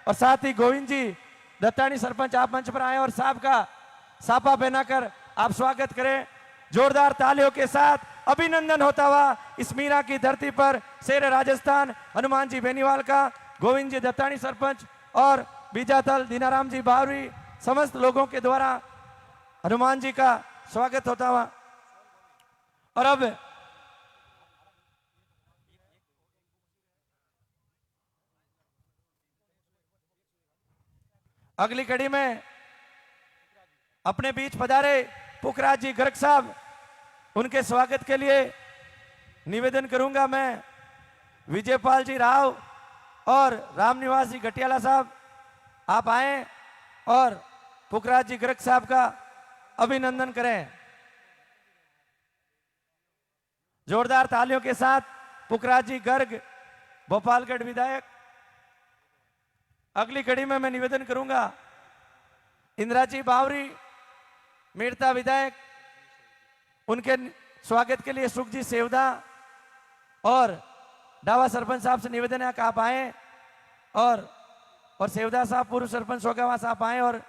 और साथ ही गोविंद जी दत्तानी सरपंच आप मंच पर आए और साहब का साफा पहनाकर आप स्वागत करें। जोरदार तालियों के साथ अभिनंदन होता हुआ इस मीरा की धरती पर शेर राजस्थान हनुमान जी बेनीवाल का गोविंद जी दत्तानी सरपंच और बीजाथल दीनाराम जी बावरी समस्त लोगों के द्वारा हनुमान जी का स्वागत होता हुआ। और अब अगली कड़ी में अपने बीच पधारे पुखराज जी गर्ग साहब, उनके स्वागत के लिए निवेदन करूंगा मैं विजयपाल जी राव और रामनिवास जी घटियाला साहब आप आए और पुखराज जी गर्ग साहब का अभिनंदन करें। जोरदार तालियों के साथ पुखराज जी गर्ग भोपालगढ़ विधायक। अगली कड़ी में मैं निवेदन करूंगा इंदिरा जी बावरी मेड़ता विधायक, उनके स्वागत के लिए सुख जी सेवदा और डावा सरपंच साहब से निवेदन है कि आप आए और सेवदा साहब पूर्व सरपंच सोगावा साहब आए और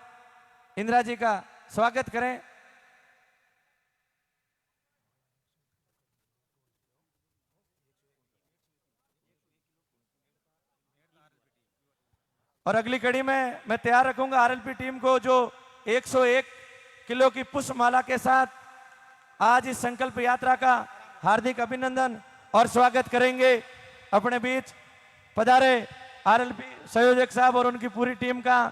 इंदिरा जी का स्वागत करें। और अगली कड़ी में मैं तैयार रखूंगा आरएलपी टीम को जो 101 किलो की पुष्पमाला के साथ आज इस संकल्प यात्रा का हार्दिक अभिनंदन और स्वागत करेंगे। अपने बीच पधारे आरएलपी संयोजक साहब और उनकी पूरी टीम का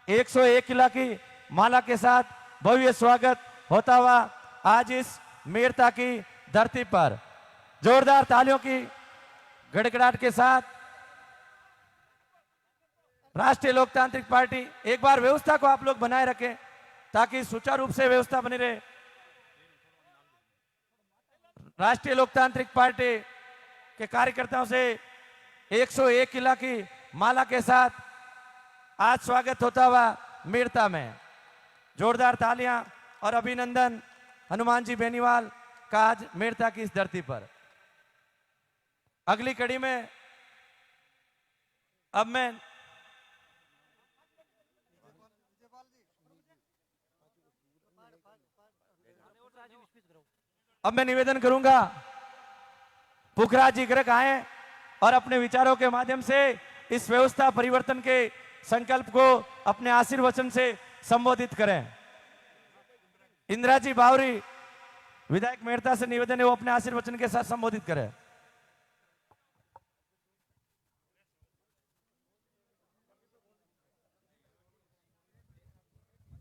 101 किलो की माला के साथ भव्य स्वागत होता हुआ आज इस मेरता की धरती पर जोरदार तालियों की गड़गड़ाहट के साथ राष्ट्रीय लोकतांत्रिक पार्टी, एक बार व्यवस्था को आप लोग बनाए रखें ताकि सुचारू रूप से व्यवस्था बनी रहे। राष्ट्रीय लोकतांत्रिक पार्टी के कार्यकर्ताओं से 101 किलो की माला के साथ आज स्वागत होता हुआ मेरता में जोरदार तालियां और अभिनंदन हनुमान जी बेनीवाल का आज मेरता की इस धरती पर। अगली कड़ी में अब मैं निवेदन करूंगा पुखराज जी गर्ग आए और अपने विचारों के माध्यम से इस व्यवस्था परिवर्तन के संकल्प को अपने आशीर्वचन से संबोधित करें। इंदिरा जी बावरी विधायक मेड़ता से निवेदन है वो अपने आशीर्वचन के साथ संबोधित करें।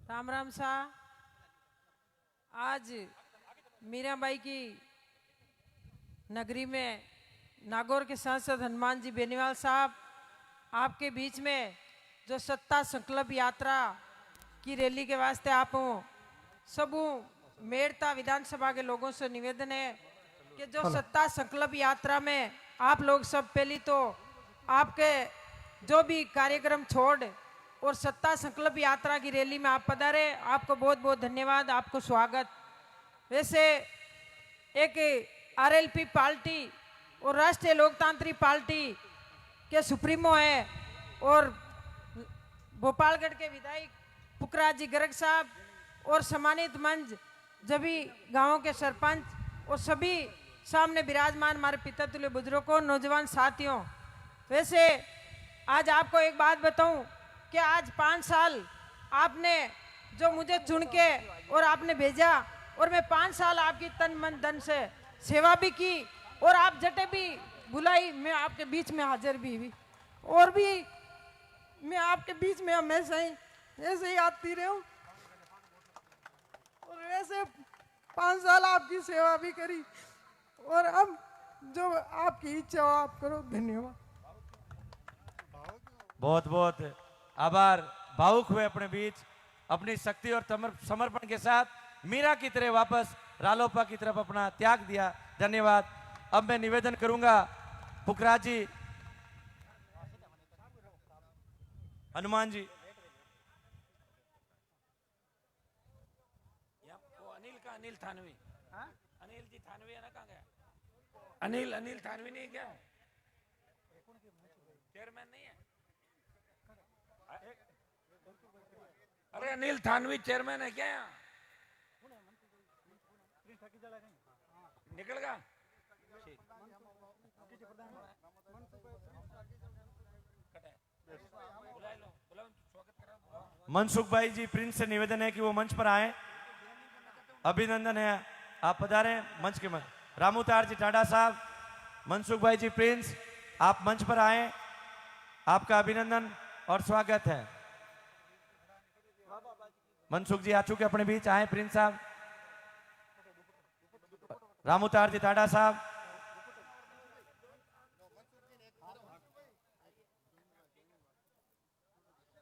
राम राम सा। आज मीराबाई की नगरी में नागौर के सांसद हनुमान जी बेनीवाल साहब आपके बीच में जो सत्ता संकल्प यात्रा की रैली के वास्ते आप सब मेड़ता विधानसभा के लोगों से निवेदन है कि जो सत्ता संकल्प यात्रा में आप लोग सब पहली तो आपके जो भी कार्यक्रम छोड़ और सत्ता संकल्प यात्रा की रैली में आप पधारे, आपको बहुत बहुत धन्यवाद, आपको स्वागत। वैसे एक आरएलपी पार्टी और राष्ट्रीय लोकतांत्रिक पार्टी के सुप्रीमो है और भोपालगढ़ के विधायक पुखराज जी गर्ग साहब और सम्मानित मंच सभी गांवों के सरपंच और सभी सामने विराजमान हमारे पिता तुल्य बुजुर्गों नौजवान साथियों। वैसे आज आपको एक बात बताऊं कि आज 5 साल आपने जो मुझे चुन के और आपने भेजा और मैं 5 साल आपकी तन मन धन से सेवा भी की और आप जटे भी बुलाई, मैं आपके बीच में हाजिर भी हुई और भी मैं आपके बीच में हमेशा ही ऐसे ही आती रहूं और वैसे 5 साल आपकी सेवा भी करी और अब जो आपकी इच्छा हो आप करो। धन्यवाद। बहुत बहुत आभार। भावुक हुए अपने बीच अपनी शक्ति और समर्पण के साथ मीरा की तरह वापस रालोपा की तरफ अपना त्याग दिया। धन्यवाद। अब मैं निवेदन करूंगा पुखराज जी हनुमान जी अनिल थानवी, अनिल जी थानवी है ना, कहाँ गया? अनिल थानवी नहीं क्या चेयरमैन नहीं है? अनिल थानवी चेयरमैन है क्या यहाँ? निकल गया? मनसुख भाई जी प्रिंस से निवेदन है कि वो मंच पर आए। अभिनंदन है, आप पधारें मंच के मंच। रामूतार जी टाडा साहब, मनसुख भाई जी प्रिंस, आप मंच पर आए, आपका अभिनंदन और स्वागत है। मनसुख जी आ चुके अपने बीच, आए प्रिंस साहब। रामूतार जी टाडा साहब,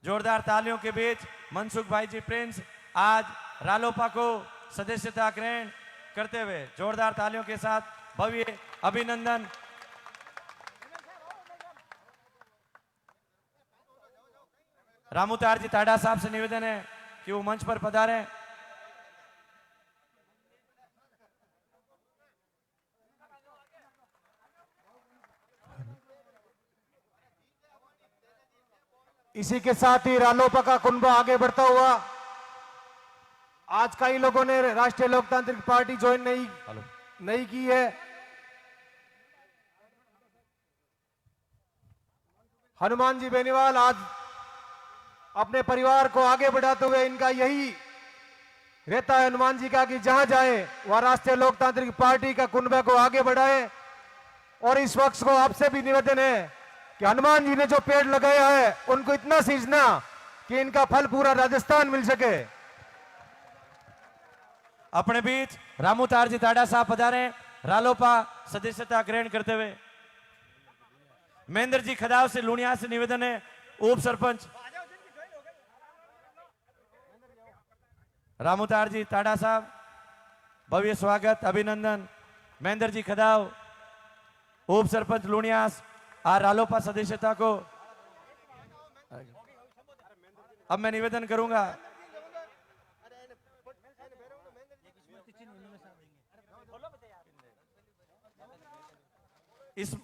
जोरदार तालियों के बीच मनसुख भाई जी प्रिंस आज रालोपा को सदस्यता ग्रहण करते हुए जोरदार तालियों के साथ भव्य अभिनंदन। रामूतार जी टाडा साहब से निवेदन है कि वो मंच पर पधारें। इसी के साथ ही रालोपा का कुनबा आगे बढ़ता हुआ, आज कई लोगों ने राष्ट्रीय लोकतांत्रिक पार्टी ज्वाइन नहीं की है। हनुमान जी बेनीवाल आज अपने परिवार को आगे बढ़ाते हुए, इनका यही रहता है हनुमान जी का कि जहां जाए वह राष्ट्रीय लोकतांत्रिक पार्टी का कुनबे को आगे बढ़ाए। और इस वक्त को आपसे भी निवेदन है कि हनुमान जी ने जो पेड़ लगाया है उनको इतना सींचना कि इनका फल पूरा राजस्थान मिल सके। अपने बीच रामूतार जी टाडा साहब पधारे रालोपा सदस्यता ग्रहण करते हुए। महेंद्र जी खदाव से लुणिया से निवेदन है, उप सरपंच रामूतार जी टाडा साहब, भव्य स्वागत अभिनंदन। महेंद्र जी खदाव, उप सरपंच लुणियास, आ रालोपा सदस्यता को। अब मैं निवेदन करूंगा इस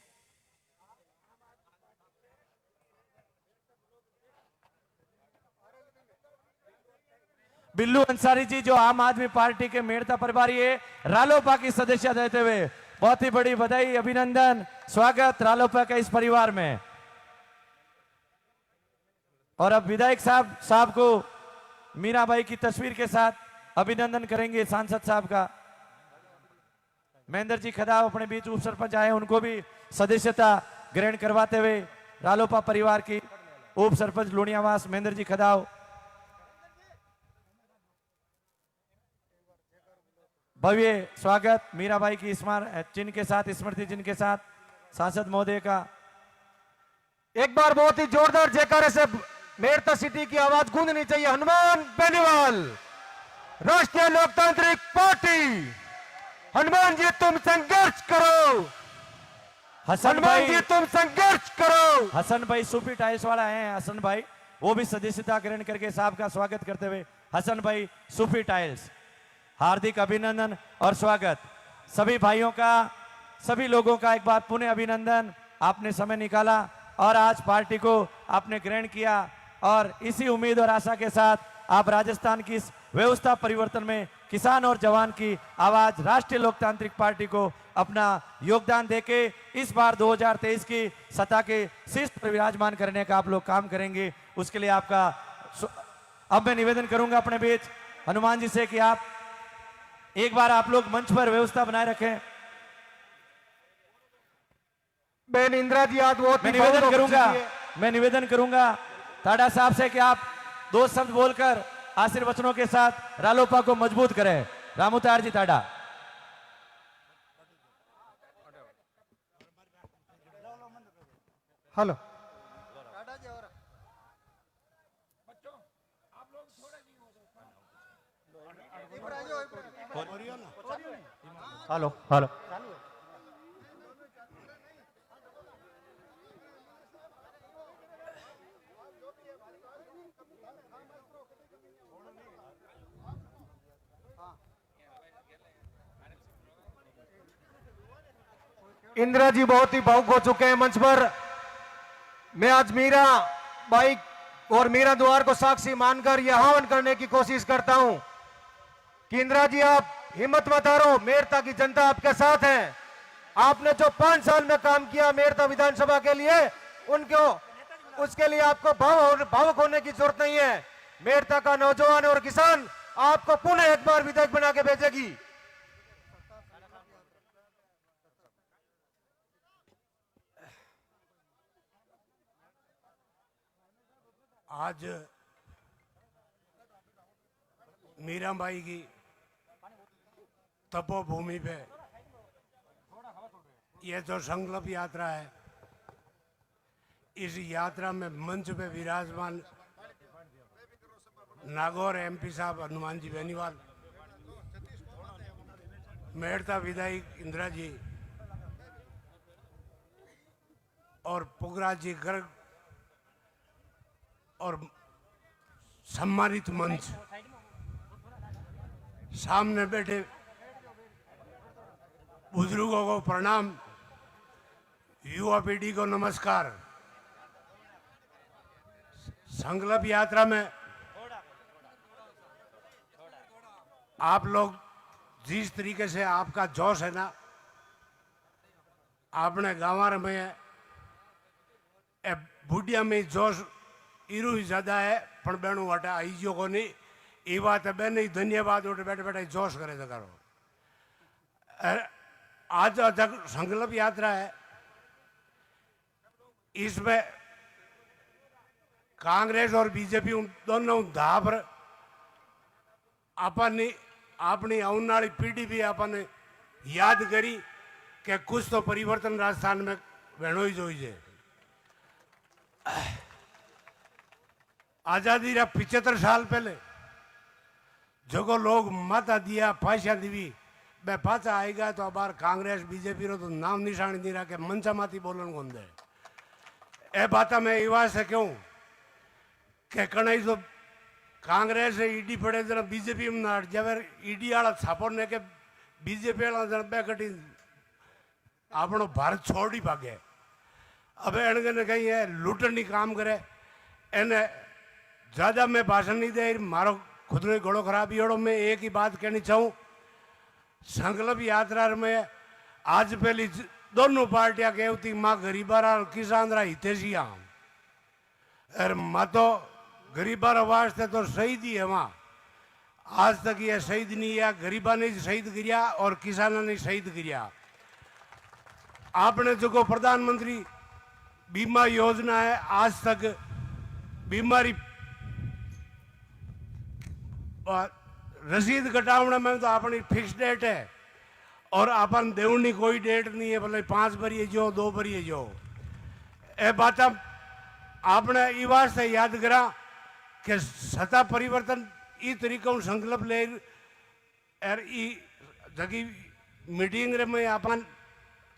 बिल्लू अंसारी जी जो आम आदमी पार्टी के मेड़ता प्रभारी है, रालोपा की सदस्यता देते हुए बहुत ही बड़ी बधाई अभिनंदन स्वागत रालोपा का इस परिवार में। और अब विधायक साहब को मीराबाई की तस्वीर के साथ अभिनंदन करेंगे सांसद साहब का। महेंद्र जी खदाव अपने बीच उप सरपंच आए, उनको भी सदस्यता ग्रहण करवाते हुए रालोपा परिवार की उप सरपंच लुणियावास महेंद्र जी खदाव, भव्य स्वागत मीराबाई की चिन्ह के साथ, स्मृति चिन्ह के साथ सांसद महोदय का। एक बार बहुत ही जोरदार जयकारे से मेरठा सिटी की आवाज गूंजनी चाहिए। हनुमान बेनीवाल, राष्ट्रीय लोकतांत्रिक पार्टी। हनुमान जी तुम संघर्ष करो, हनुमान जी तुम संघर्ष करो। हसन भाई सुपी टाइल्स वाला है, हसन भाई वो भी सदस्यता ग्रहण करके साहब का स्वागत करते हुए हसन भाई सुपी टाइल्स, हार्दिक अभिनंदन और स्वागत। सभी भाइयों का, सभी लोगों का एक बार पुनः अभिनंदन। आपने समय निकाला और आज पार्टी को आपने ग्रहण किया और इसी उम्मीद और आशा के साथ आप राजस्थान की इस व्यवस्था परिवर्तन में किसान और जवान की आवाज राष्ट्रीय लोकतांत्रिक पार्टी को अपना योगदान देके इस बार 2023 की सत्ता के शीर्ष पर विराजमान करने का आप लोग काम करेंगे। उसके लिए आपका अब मैं निवेदन करूंगा अपने बीच हनुमान जी से कि आप एक बार आप लोग मंच पर व्यवस्था बनाए रखें। बहन इंदिरा जी आज बहुत मैं निवेदन करूंगा टाडा साहब से कि आप 2 शब्द बोलकर आशीर्वचनों के साथ रालोपा को मजबूत करें। Ramutar ji Tada. Hello hello hello Indira ji बहुत ही भावुक हो चुके हैं मंच पर। मैं आज मीरा बाई और मीरा द्वार को साक्षी मानकर यह आह्वान करने की कोशिश करता हूं कि इंदिरा जी, आप हिम्मत मत हारो, मेरता की जनता आपके साथ है। आपने जो 5 साल में काम किया मेरता विधानसभा के लिए, उनको उसके लिए आपको भावुक होने की जरूरत नहीं है। मेरता का नौजवान और किसान आपको पुनः एक बार विधायक बना के भेजेगी। आज मीराबाई की तपोभूमि पे ये जो संकल्प यात्रा है, इस यात्रा में मंच पे विराजमान नागौर एमपी साहब हनुमान जी बेनीवाल, मेड़ता विधायक इंदिरा जी और पुखराज जी गर्ग और सम्मानित मंच, सामने बैठे बुजुर्गों को प्रणाम, युवा पीढ़ी को नमस्कार। संकल्प यात्रा में आप लोग जिस तरीके से आपका जोश है ना, आपने गांव में बुढ़िया में जोश इरू ही ज्यादा है, पण बेणु वाटे आईजो को नहीं, ये बात है बेन ही धन्यवाद उठे बैठे बैठे जोश करे तो करो। आज संकल्प यात्रा है, इसमें कांग्रेस और बीजेपी दोनों धापर अपनी अपनी आने वाली पीढ़ी भी अपने याद करी कि कुछ तो परिवर्तन राजस्थान में वेणो ही जोईजे। आजादी रा 75 साल पहले जो लोग मत दिया पैसा दीवी बे पाचा आएगा तो बार कांग्रेस बीजेपी रो तो नाम निशानी नहीं रहा मंचा माती बोलन को दे। ए बात मैं युवा से क्यों कि कणाई तो कांग्रेस ईडी पड़े जरा बीजेपी में ना जब ईडी वाला छापड़ ने के बीजेपी वाला जरा बे कटी आपनो भारत छोड़ ही भागे। अब एनके ने कहीं है लूटनी काम करे, एने ज्यादा मैं भाषण नहीं दे, मारो खुद ने घोड़ो खराब योड़ो। मैं एक ही बात कहनी चाहूँ, संकल्प यात्रा में आज पहली दोनों पार्टियां कहती माँ गरीबारा और किसान रा हितेशिया, और माँ तो गरीबारा वास्ते तो शहीद ही है। वहाँ आज तक ये शहीद नहीं है, गरीबा ने शहीद किया और किसाना ने शहीद किया। आपने जो को प्रधानमंत्री बीमा योजना है, आज तक बीमारी रसीद कटावने में तो अपनी फिक्स डेट है और अपन देवनी कोई डेट नहीं है, भले 5 बरिए जो 2 बरिए जो। ए बात आपने ये वास्ते याद करा कि सत्ता परिवर्तन इस तरीके संकल्प ले और जगी मीटिंग में अपन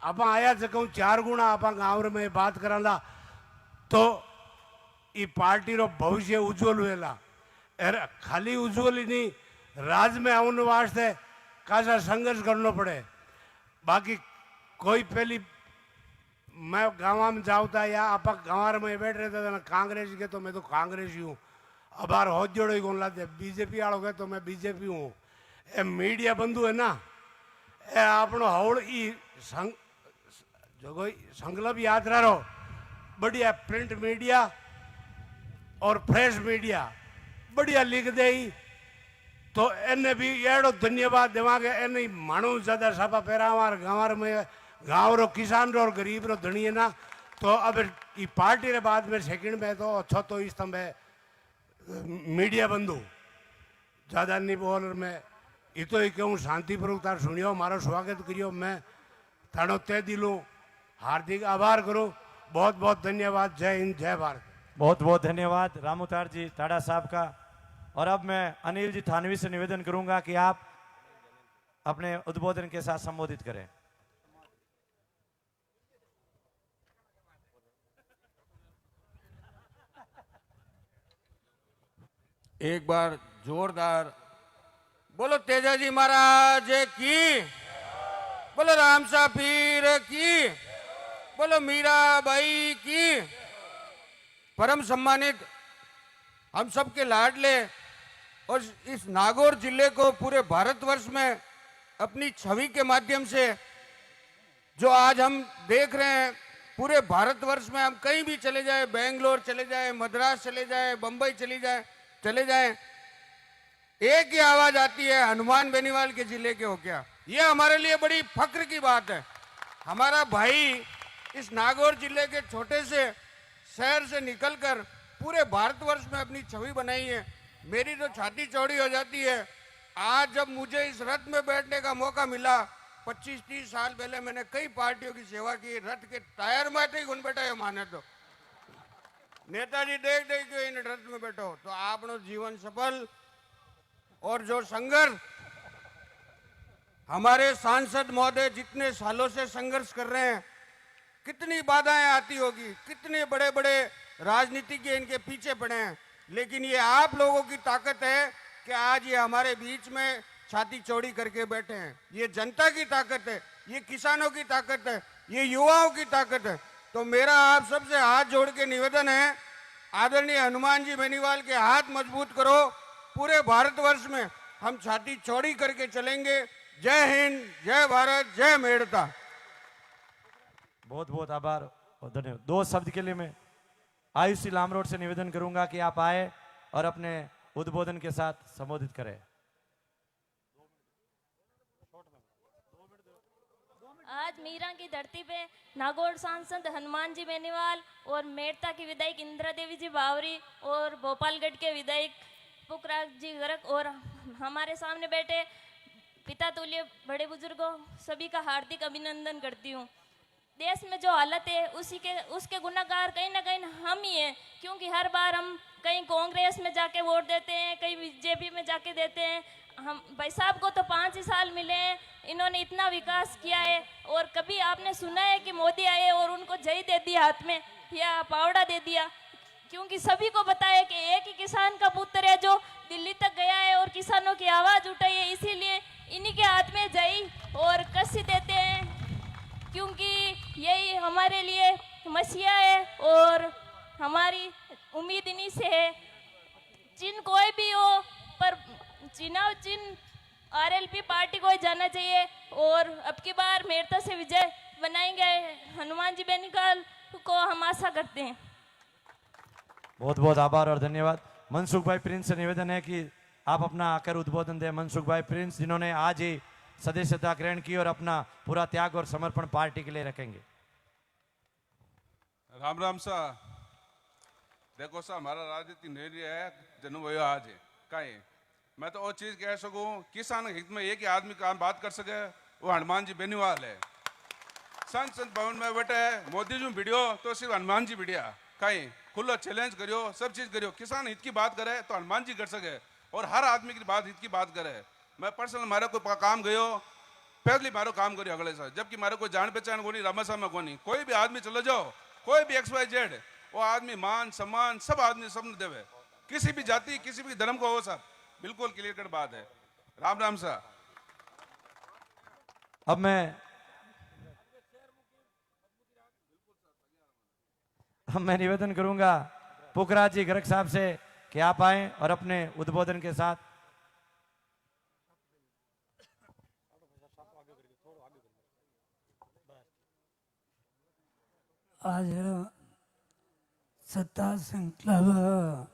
आया सकूँ 4 गुणा आप गाँव में बात करा तो ये पार्टी रो भविष्य उज्जवल हुएला। और खाली उज्जवल ही नहीं, राज में आने वास्ते कासा संघर्ष करना पड़े। बाकी कोई पहली मैं गाँव में जाऊता या आप गाँव में बैठ रहे थे कांग्रेस के तो मैं तो कांग्रेस ही हूँ, अब बार हो जोड़ो ही कौन लाते, बीजेपी वालों के तो मैं बीजेपी हूँ। ए मीडिया बंधु है ना, ए आपनो हौड़ जो कोई संकल्प यात्रा रो बढ़िया प्रिंट मीडिया और फ्रेश मीडिया बढ़िया लिख दे तो एने भी एड़ो धन्यवाद देवांगे। एने मानू ज्यादा सापा पैरावार गाँव में गाँव रो किसान रो और गरीब रो धनिए ना, तो अब ये पार्टी रे बाद में सेकंड में तो अच्छा तो इस समय मीडिया बंधु ज्यादा नहीं बोल मैं ये तो ही कहूँ शांतिपूर्वक तार सुनियो, मारो स्वागत करियो। मैं थानो तय दिलू हार्दिक आभार करूँ, बहुत बहुत धन्यवाद। जय हिंद, जय भारत। बहुत बहुत धन्यवाद रामूतार जी ताड़ा साहब का। और अब मैं अनिल जी थानवी से निवेदन करूंगा कि आप अपने उद्बोधन के साथ संबोधित करें। एक बार जोरदार बोलो तेजाजी महाराज की, बोलो रामसा पीर की, बोलो मीराबाई की। परम सम्मानित हम सबके लाडले और इस नागौर जिले को पूरे भारतवर्ष में अपनी छवि के माध्यम से जो आज हम देख रहे हैं, पूरे भारतवर्ष में हम कहीं भी चले जाए, बेंगलोर चले जाए, मद्रास चले जाए, बंबई चले जाए, एक ही आवाज आती है, हनुमान बेनीवाल के जिले के हो क्या। ये हमारे लिए बड़ी फक्र की बात है। हमारा भाई इस नागौर जिले के छोटे से शहर से निकलकर पूरे भारतवर्ष में अपनी छवि बनाई है। मेरी तो छाती चौड़ी हो जाती है आज जब मुझे इस रथ में बैठने का मौका मिला। 25-30 साल पहले मैंने कई पार्टियों की सेवा की, रथ के टायर में ही घुन बैठा है माने तो नेताजी देख के इन रथ में बैठो तो आपनो जीवन सफल। और जो संघर्ष हमारे सांसद महोदय जितने सालों से संघर्ष कर रहे हैं, कितनी बाधाएं आती होगी, कितने बड़े बड़े राजनीति के इनके पीछे पड़े हैं, लेकिन ये आप लोगों की ताकत है कि आज ये हमारे बीच में छाती चौड़ी करके बैठे हैं। ये जनता की ताकत है, ये किसानों की ताकत है, ये युवाओं की ताकत है। तो मेरा आप सबसे हाथ जोड़ के निवेदन है, आदरणीय हनुमान जी बेनीवाल के हाथ मजबूत करो। पूरे भारतवर्ष में हम छाती चौड़ी करके चलेंगे। जय हिंद, जय भारत, जय मेड़ता। बहुत बहुत आभार और धन्यवाद। 2 शब्द के लिए मैं आयुषी लामरोड से निवेदन करूंगा कि आप आए और अपने उद्बोधन के साथ संबोधित करें। आज मीरा की धरती पे नागौर सांसद हनुमान जी बेनीवाल और मेड़ता की विधायक इंदिरा देवी जी बावरी और भोपालगढ़ के विधायक पुखराज जी गर्ग और हमारे सामने बैठे पिता तुल्य बड़े बुजुर्गों सभी का हार्दिक अभिनंदन करती हूँ। देश में जो हालत है उसके गुनाहगार कहीं ना कहीं हम ही हैं, क्योंकि हर बार हम कहीं कांग्रेस में जाके वोट देते हैं, कहीं बीजेपी में जाके देते हैं। हम भाई साहब को तो 5 ही साल मिले हैं, इन्होंने इतना विकास किया है। और कभी आपने सुना है कि मोदी आए और उनको जई दे दिया हाथ में या पावड़ा दे दिया? क्योंकि सभी को पता है कि एक ही किसान का पुत्र है जो दिल्ली तक गया है और किसानों की आवाज उठाई है, इसीलिए इन्हीं के हाथ में जई और कसी देते हैं, क्योंकि यही हमारे लिए मसीहा है और हमारी उम्मीद इन्हीं से है। चिन्ह कोई भी हो पर चुनाव चिन्ह आरएलपी पार्टी को ही जाना चाहिए और अब की बार मेड़ता से विजय बनाएंगे हनुमान जी बेनीवाल को हम आशा करते हैं। बहुत बहुत आभार और धन्यवाद। मनसुख भाई प्रिंस से निवेदन है कि आप अपना आकर उद्बोधन दें। मनसुख भाई प्रिंस जिन्होंने आज ही सदस्यता ग्रहण की और अपना पूरा त्याग और समर्पण पार्टी के लिए रखेंगे। राम राम सा। देखो सा, हमारा राजनीति नहीं है जन्म भयो आज है कहीं। मैं तो वो चीज कह सकूं, किसान हित में एक ही आदमी काम बात कर सके वो हनुमान जी बेनीवाल है। संसद भवन में बैठे मोदी जी वीडियो तो सिर्फ हनुमान जी वीडियो कहीं खुला चैलेंज करियो, सब चीज करियो। किसान हित की बात करे तो हनुमान जी कर सके और हर आदमी की बात हित की बात करे। मैं पर्सनल मारे को काम गयो पहली मारो काम करियो अगले साल, जबकि मारे कोई जान पहचान को नहीं, रामासा में को नहीं। कोई भी आदमी चले जाओ, कोई भी XYZ, वो आदमी मान सम्मान सब आदमी सब देवे, किसी भी जाति किसी भी धर्म को हो, सब बिल्कुल क्लियर कट बात है। राम राम सा। अब मैं निवेदन करूंगा पुखराज जी गर्ग साहब से कि आप आए और अपने उद्बोधन के साथ। आज सत्ता संकल्प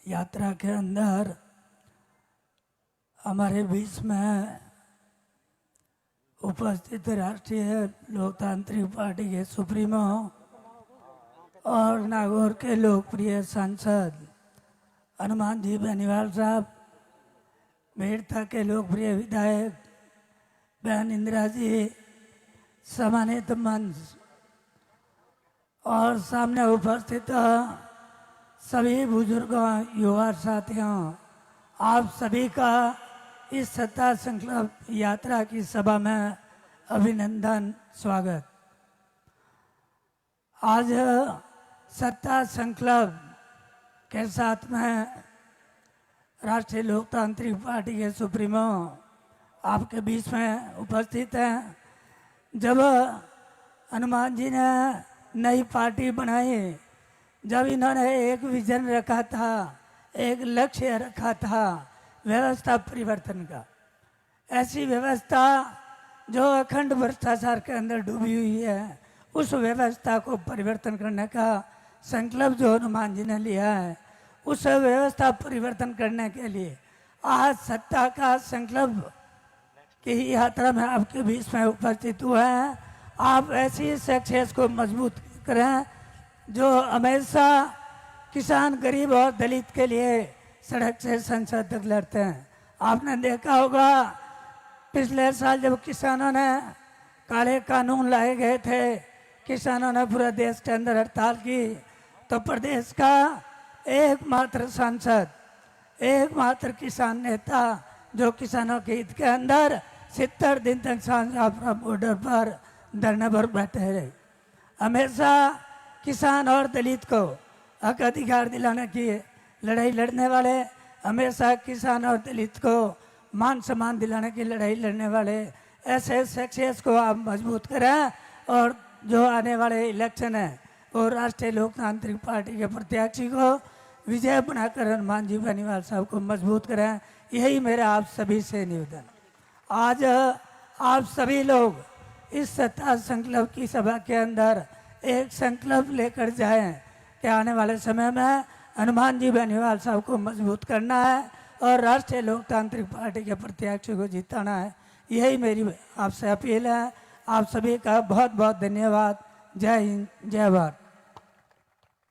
यात्रा के अंदर हमारे बीच में उपस्थित राष्ट्रीय लोकतांत्रिक पार्टी के सुप्रीमो और नागौर के लोकप्रिय सांसद हनुमान जी बेनीवाल साहब, मेड़ता के लोकप्रिय विधायक बहन इंदिरा जी, सम्मानित मंच और सामने उपस्थित सभी बुजुर्गों, युवा साथियों, आप सभी का इस सत्ता संकल्प यात्रा की सभा में अभिनंदन, स्वागत। आज सत्ता संकल्प के साथ में राष्ट्रीय लोकतांत्रिक पार्टी के सुप्रीमो आपके बीच में उपस्थित हैं। जब हनुमान जी ने नई पार्टी बनाई, जब इन्होंने एक विजन रखा था, एक लक्ष्य रखा था व्यवस्था परिवर्तन का। ऐसी व्यवस्था जो अखंड भ्रष्टाचार के अंदर डूबी हुई है, उस व्यवस्था को परिवर्तन करने का संकल्प जो हनुमान जी ने लिया है, उस व्यवस्था परिवर्तन करने के लिए आज सत्ता का संकल्प की यात्रा में आपके बीच में उपस्थित हुआ है। आप ऐसी सक्सेस को मजबूत करें जो हमेशा किसान, गरीब और दलित के लिए सड़क से संसद तक लड़ते हैं। आपने देखा होगा पिछले साल जब किसानों ने काले कानून लाए गए थे, किसानों ने पूरे देश के अंदर हड़ताल की, तो प्रदेश का एकमात्र सांसद, एकमात्र किसान नेता जो किसानों के हित के अंदर 70 दिन तक शाहजहांपुर बॉर्डर पर धरने पर बैठे रहे। हमेशा किसान और दलित को हक अधिकार दिलाने की लड़ाई लड़ने वाले, हमेशा किसान और दलित को मान सम्मान दिलाने की लड़ाई लड़ने वाले ऐसे सक्सेस को आप मजबूत करें और जो आने वाले इलेक्शन है और राष्ट्रीय लोकतांत्रिक पार्टी के प्रत्याशी को विजय बनाकर हनुमान जी बेनीवाल साहब को मजबूत करें। यही मेरा आप सभी से निवेदन। आज आप सभी लोग इस सत्ता संकल्प की सभा के अंदर एक संकल्प लेकर जाएं कि आने वाले समय में हनुमान जी बेनीवाल साहब को मजबूत करना है और राष्ट्रीय लोकतांत्रिक पार्टी के प्रत्याशी को जिताना है। यही मेरी आपसे अपील है। आप सभी का बहुत बहुत धन्यवाद। जय हिंद, जय भारत।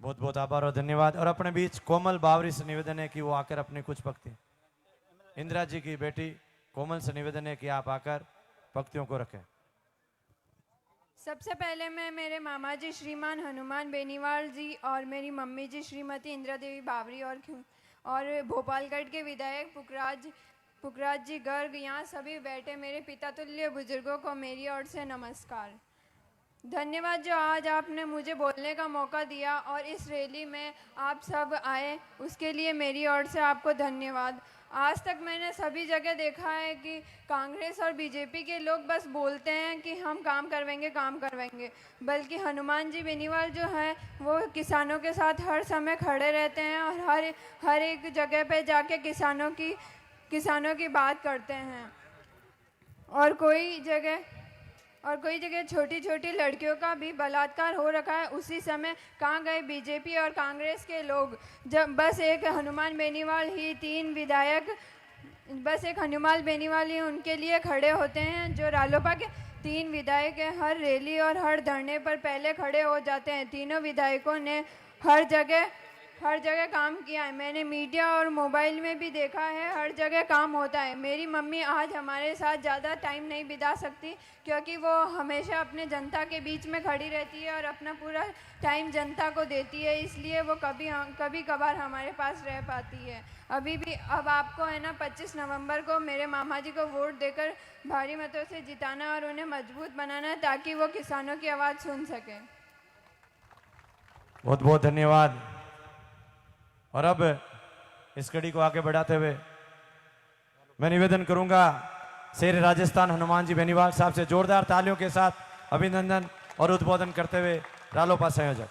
बहुत बहुत आभार और धन्यवाद। और अपने बीच कोमल बावरी से निवेदन है कि वो आकर अपनी कुछ पंक्ति, इंदिरा जी की बेटी कोमल से निवेदन है कि आप आकर पंक्तियों को रखें। सबसे पहले मैं मेरे मामा जी श्रीमान हनुमान बेनीवाल जी और मेरी मम्मी जी श्रीमती इंदिरा देवी बावरी और भोपालगढ़ के विधायक पुखराज जी गर्ग, यहाँ सभी बैठे मेरे पिता तुल्य बुजुर्गों को मेरी ओर से नमस्कार। धन्यवाद जो आज आपने मुझे बोलने का मौका दिया और इस रैली में आप सब आए, उसके लिए मेरी ओर से आपको धन्यवाद। आज तक मैंने सभी जगह देखा है कि कांग्रेस और बीजेपी के लोग बस बोलते हैं कि हम काम करवाएंगे, बल्कि हनुमान जी बेनीवाल जो हैं वो किसानों के साथ हर समय खड़े रहते हैं और हर एक जगह पे जाके किसानों की बात करते हैं। और कोई जगह छोटी छोटी लड़कियों का भी बलात्कार हो रखा है। उसी समय कहाँ गए बीजेपी और कांग्रेस के लोग, जब बस एक हनुमान बेनीवाल ही 3 विधायक, बस एक हनुमान बेनीवाल ही उनके लिए खड़े होते हैं। जो रालोपा के 3 विधायक हैं, हर रैली और हर धरने पर पहले खड़े हो जाते हैं। तीनों विधायकों ने हर जगह काम किया है। मैंने मीडिया और मोबाइल में भी देखा है, हर जगह काम होता है। मेरी मम्मी आज हमारे साथ ज़्यादा टाइम नहीं बिता सकती क्योंकि वो हमेशा अपने जनता के बीच में खड़ी रहती है और अपना पूरा टाइम जनता को देती है, इसलिए वो कभी कभार हमारे पास रह पाती है। अब आपको है ना 25 नवंबर को मेरे मामा जी को वोट देकर भारी मतों से जिताना और उन्हें मजबूत बनाना है ताकि वो किसानों की आवाज़ सुन सकें। बहुत बहुत धन्यवाद। और अब इस कड़ी को आगे बढ़ाते हुए मैं निवेदन करूंगा शेर राजस्थान हनुमान जी बेनीवाल साहब से जोरदार तालियों के साथ अभिनंदन और उद्बोधन करते हुए रालोपा संयोजक।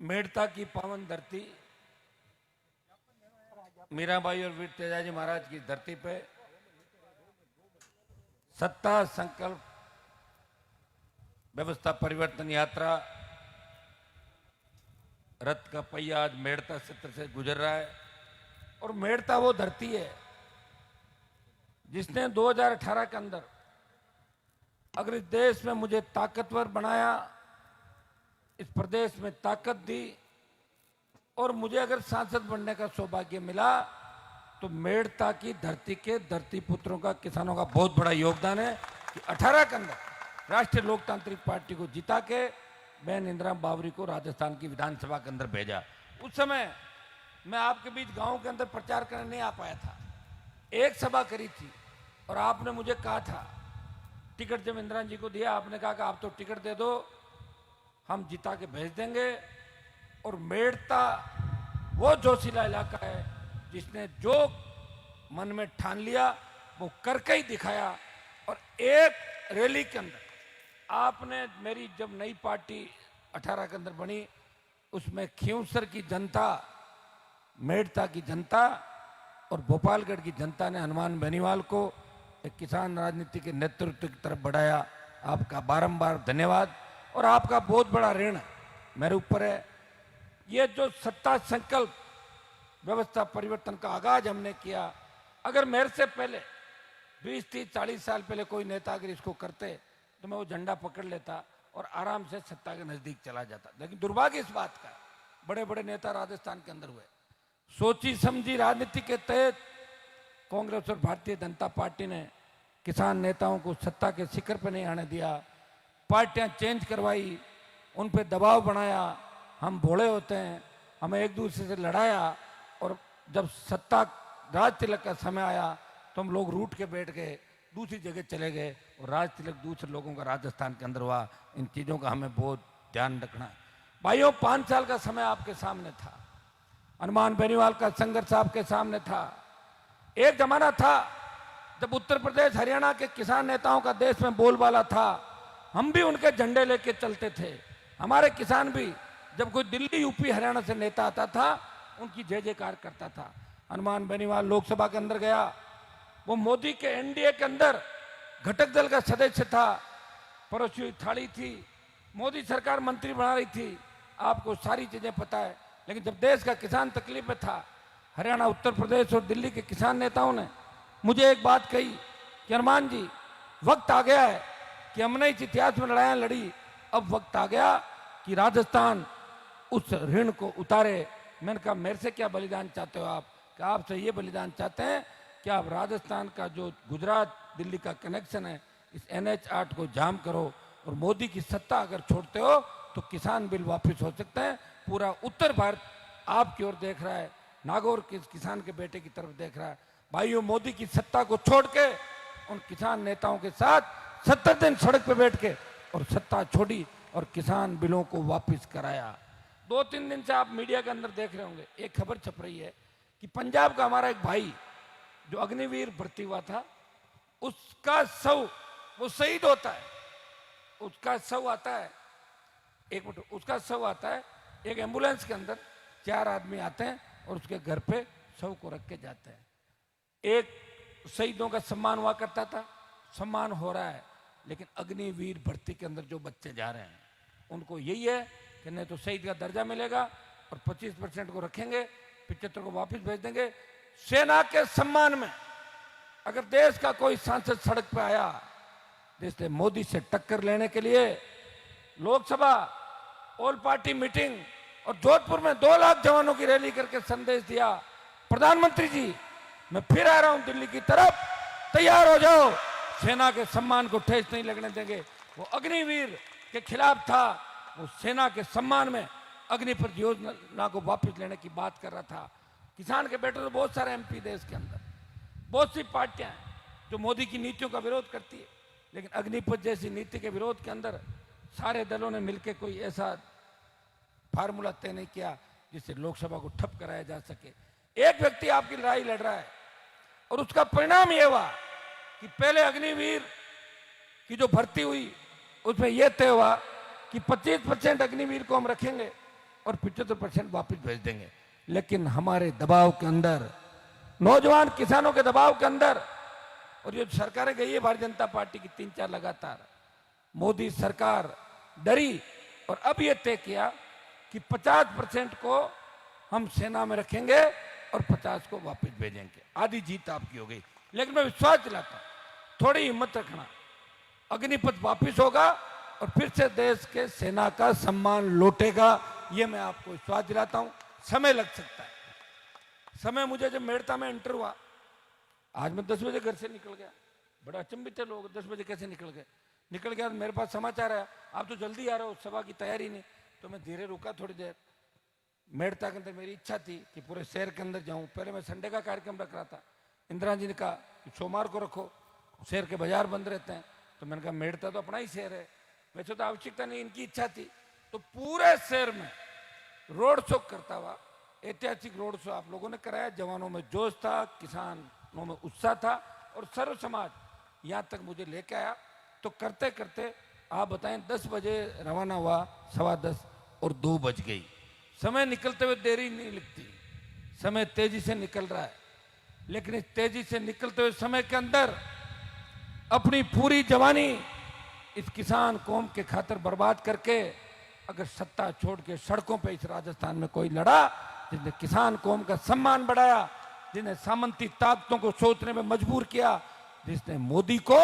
मेड़ता की पावन धरती, मीराबाई और वीर तेजाजी महाराज की धरती पे सत्ता संकल्प व्यवस्था परिवर्तन यात्रा रथ का पहिया आज मेड़ता क्षेत्र से गुजर रहा है। और मेड़ता वो धरती है जिसने 2018 के अंदर अगर इस देश में मुझे ताकतवर बनाया, इस प्रदेश में ताकत दी और मुझे अगर सांसद बनने का सौभाग्य मिला तो मेड़ता की धरती के धरती पुत्रों का, किसानों का बहुत बड़ा योगदान है कि 18 के अंदर राष्ट्रीय लोकतांत्रिक पार्टी को जिता के बहन इंदिरा बावरी को राजस्थान की विधानसभा के अंदर भेजा। उस समय मैं आपके बीच गांव के अंदर प्रचार करने नहीं आ पाया था। एक सभा करी थी और आपने मुझे कहा था, टिकट जब इंदिरा जी को दिया आपने कहा कि आप तो टिकट दे दो, हम जिता के भेज देंगे। और मेड़ता वो जोशीला इलाका है जिसने जो मन में ठान लिया वो करके ही दिखाया। और एक रैली के अंदर आपने मेरी जब नई पार्टी 18 के अंदर बनी, उसमें खींवसर की जनता, मेड़ता की जनता और भोपालगढ़ की जनता ने हनुमान बेनीवाल को एक किसान राजनीति के नेतृत्व की तरफ बढ़ाया। आपका बारंबार धन्यवाद और आपका बहुत बड़ा ऋण मेरे ऊपर है। ये जो सत्ता संकल्प व्यवस्था परिवर्तन का आगाज हमने किया, अगर मेरे से पहले 20, 30, 40 साल पहले कोई नेता अगर इसको करते तो मैं वो झंडा पकड़ लेता और आराम से सत्ता के नजदीक चला जाता। लेकिन दुर्भाग्य इस बात का, बड़े बड़े नेता राजस्थान के अंदर हुए। सोची समझी राजनीति के तहत कांग्रेस और भारतीय जनता पार्टी ने किसान नेताओं को सत्ता के शिखर पर नहीं आने दिया, पार्टियां चेंज करवाई, उन पे दबाव बनाया। हम भोले होते हैं, हमें एक दूसरे से लड़ाया और जब सत्ता राज तिलक का समय आया तो हम लोग रूठ के बैठ गए, दूसरी जगह चले गए और राज तिलक दूसरे लोगों का राजस्थान के अंदर हुआ। इन चीज़ों का हमें बहुत ध्यान रखना है। भाइयों, 5 साल का समय आपके सामने था, हनुमान बेनीवाल का संघर्ष आपके सामने था। एक जमाना था जब उत्तर प्रदेश हरियाणा के किसान नेताओं का देश में बोलबाला था, हम भी उनके झंडे लेके चलते थे। हमारे किसान भी जब कोई दिल्ली, यूपी, हरियाणा से नेता आता था उनकी जय जयकार करता था। हनुमान बेनीवाल लोकसभा के अंदर गया, वो मोदी के एनडीए के अंदर घटक दल का सदस्य था, परोसी हुई थाली थी, मोदी सरकार मंत्री बना रही थी, आपको सारी चीजें पता है। लेकिन जब देश का किसान तकलीफ में था, हरियाणा, उत्तर प्रदेश और दिल्ली के किसान नेताओं ने मुझे एक बात कही कि हनुमान जी, वक्त आ गया है कि हमने इस इतिहास में लड़ाइयां लड़ी, अब वक्त आ गया कि राजस्थान उस ऋण को उतारे। मैंने कहा, मेरे से क्या बलिदान चाहते हो आप? कि आपसे ये बलिदान चाहते हैं कि आप राजस्थान का जो गुजरात दिल्ली का कनेक्शन है, इस NH 8 को जाम करो और मोदी की सत्ता अगर छोड़ते हो तो किसान बिल वापस हो सकते हैं। पूरा उत्तर भारत आपकी ओर देख रहा है, नागौर के किसान के बेटे की तरफ देख रहा है। भाइयों, मोदी की सत्ता को छोड़ के उन किसान नेताओं के साथ 70 दिन सड़क पे बैठ के और सत्ता छोड़ी और किसान बिलों को वापस कराया। 2-3 दिन से आप मीडिया के अंदर देख रहे होंगे, एक खबर छप रही है कि पंजाब का हमारा एक भाई जो अग्निवीर भर्ती हुआ था, उसका शव, वो शहीद होता है, उसका शव आता है, एक मिनट, उसका शव आता है एक एम्बुलेंस के अंदर, 4 आदमी आते हैं और उसके घर पे शव को रख के जाते हैं। एक शहीदों का सम्मान हुआ करता था, सम्मान हो रहा है, लेकिन अग्निवीर भर्ती के अंदर जो बच्चे जा रहे हैं उनको यही है कि नहीं तो शहीद का दर्जा मिलेगा और 25% को रखेंगे, 75 को वापस भेज देंगे। सेना के सम्मान में अगर देश का कोई सांसद सड़क पे आया देश ने मोदी से टक्कर लेने के लिए लोकसभा ऑल पार्टी मीटिंग और जोधपुर में 2 लाख जवानों की रैली करके संदेश दिया, प्रधानमंत्री जी मैं फिर आ रहा हूं दिल्ली की तरफ, तैयार हो जाओ, सेना के सम्मान को ठेस नहीं लगने देंगे। वो अग्निवीर के खिलाफ था, वो सेना के सम्मान में अग्निपथ योजना को वापस लेने की बात कर रहा था। किसान के बेटे तो बहुत सारे MP देश के अंदर, बहुत सी पार्टियां हैं जो मोदी की नीतियों का विरोध करती है, लेकिन अग्निपथ जैसी नीति के विरोध के अंदर सारे दलों ने मिलकर कोई ऐसा फार्मूला तय नहीं किया जिससे लोकसभा को ठप कराया जा सके। एक व्यक्ति आपकी लड़ाई लड़ रहा है और उसका परिणाम यह हुआ कि पहले अग्निवीर की जो भर्ती हुई उसमें यह तय हुआ कि 25% अग्निवीर को हम रखेंगे और 75% वापस भेज देंगे। लेकिन हमारे दबाव के अंदर, नौजवान किसानों के दबाव के अंदर, और ये सरकारें गई है भारतीय जनता पार्टी की 3-4 लगातार, मोदी सरकार डरी और अब ये तय किया कि 50% को हम सेना में रखेंगे और 50 को वापस भेजेंगे। आधी जीत आपकी हो गई। लेकिन मैं विश्वास दिलाता हूं, थोड़ी हिम्मत रखना, अग्निपथ वापस होगा और फिर से देश के सेना का सम्मान लौटेगा, ये मैं आपको विश्वास दिलाता हूं। समय लग सकता है। समय, मुझे जब मेड़ता में एंटर हुआ, आज मैं 10 बजे घर से निकल गया, बड़ा अचंभित थे लोग, 10 बजे कैसे निकल गया। तो मेरे पास समाचार आया आप तो जल्दी आ रहे हो, सभा की तैयारी नहीं, तो मैं धीरे रुका थोड़ी देर। मेड़ता के अंदर मेरी इच्छा थी कि पूरे शहर के अंदर जाऊं। पहले मैं संडे का कार्यक्रम रख रहा था, इंदिरा जी ने कहा कि सोमवार को रखो, शहर के बाजार बंद रहते हैं, तो मैंने कहा मेड़ता तो अपना ही शहर है, वैसे तो आवश्यकता नहीं, इनकी इच्छा थी। तो पूरे शहर में रोड शो करता हुआ, ऐतिहासिक रोड शो आप लोगों ने कराया। जवानों में जोश था, किसानों में उत्साह था और सर्व समाज यहाँ तक मुझे लेके आया। तो करते करते आप बताएं 10 बजे रवाना हुआ, 10:15 और 2 बज गई। समय निकलते हुए देरी नहीं लगती, समय तेजी से निकल रहा है। लेकिन इस तेजी से निकलते हुए समय के अंदर अपनी पूरी जवानी इस किसान कौम के खातिर बर्बाद करके अगर सत्ता छोड़ के सड़कों पे इस राजस्थान में कोई लड़ा, जिसने किसान कौम का सम्मान बढ़ाया, जिसने सामंती ताकतों को सोचने में मजबूर किया, जिसने मोदी को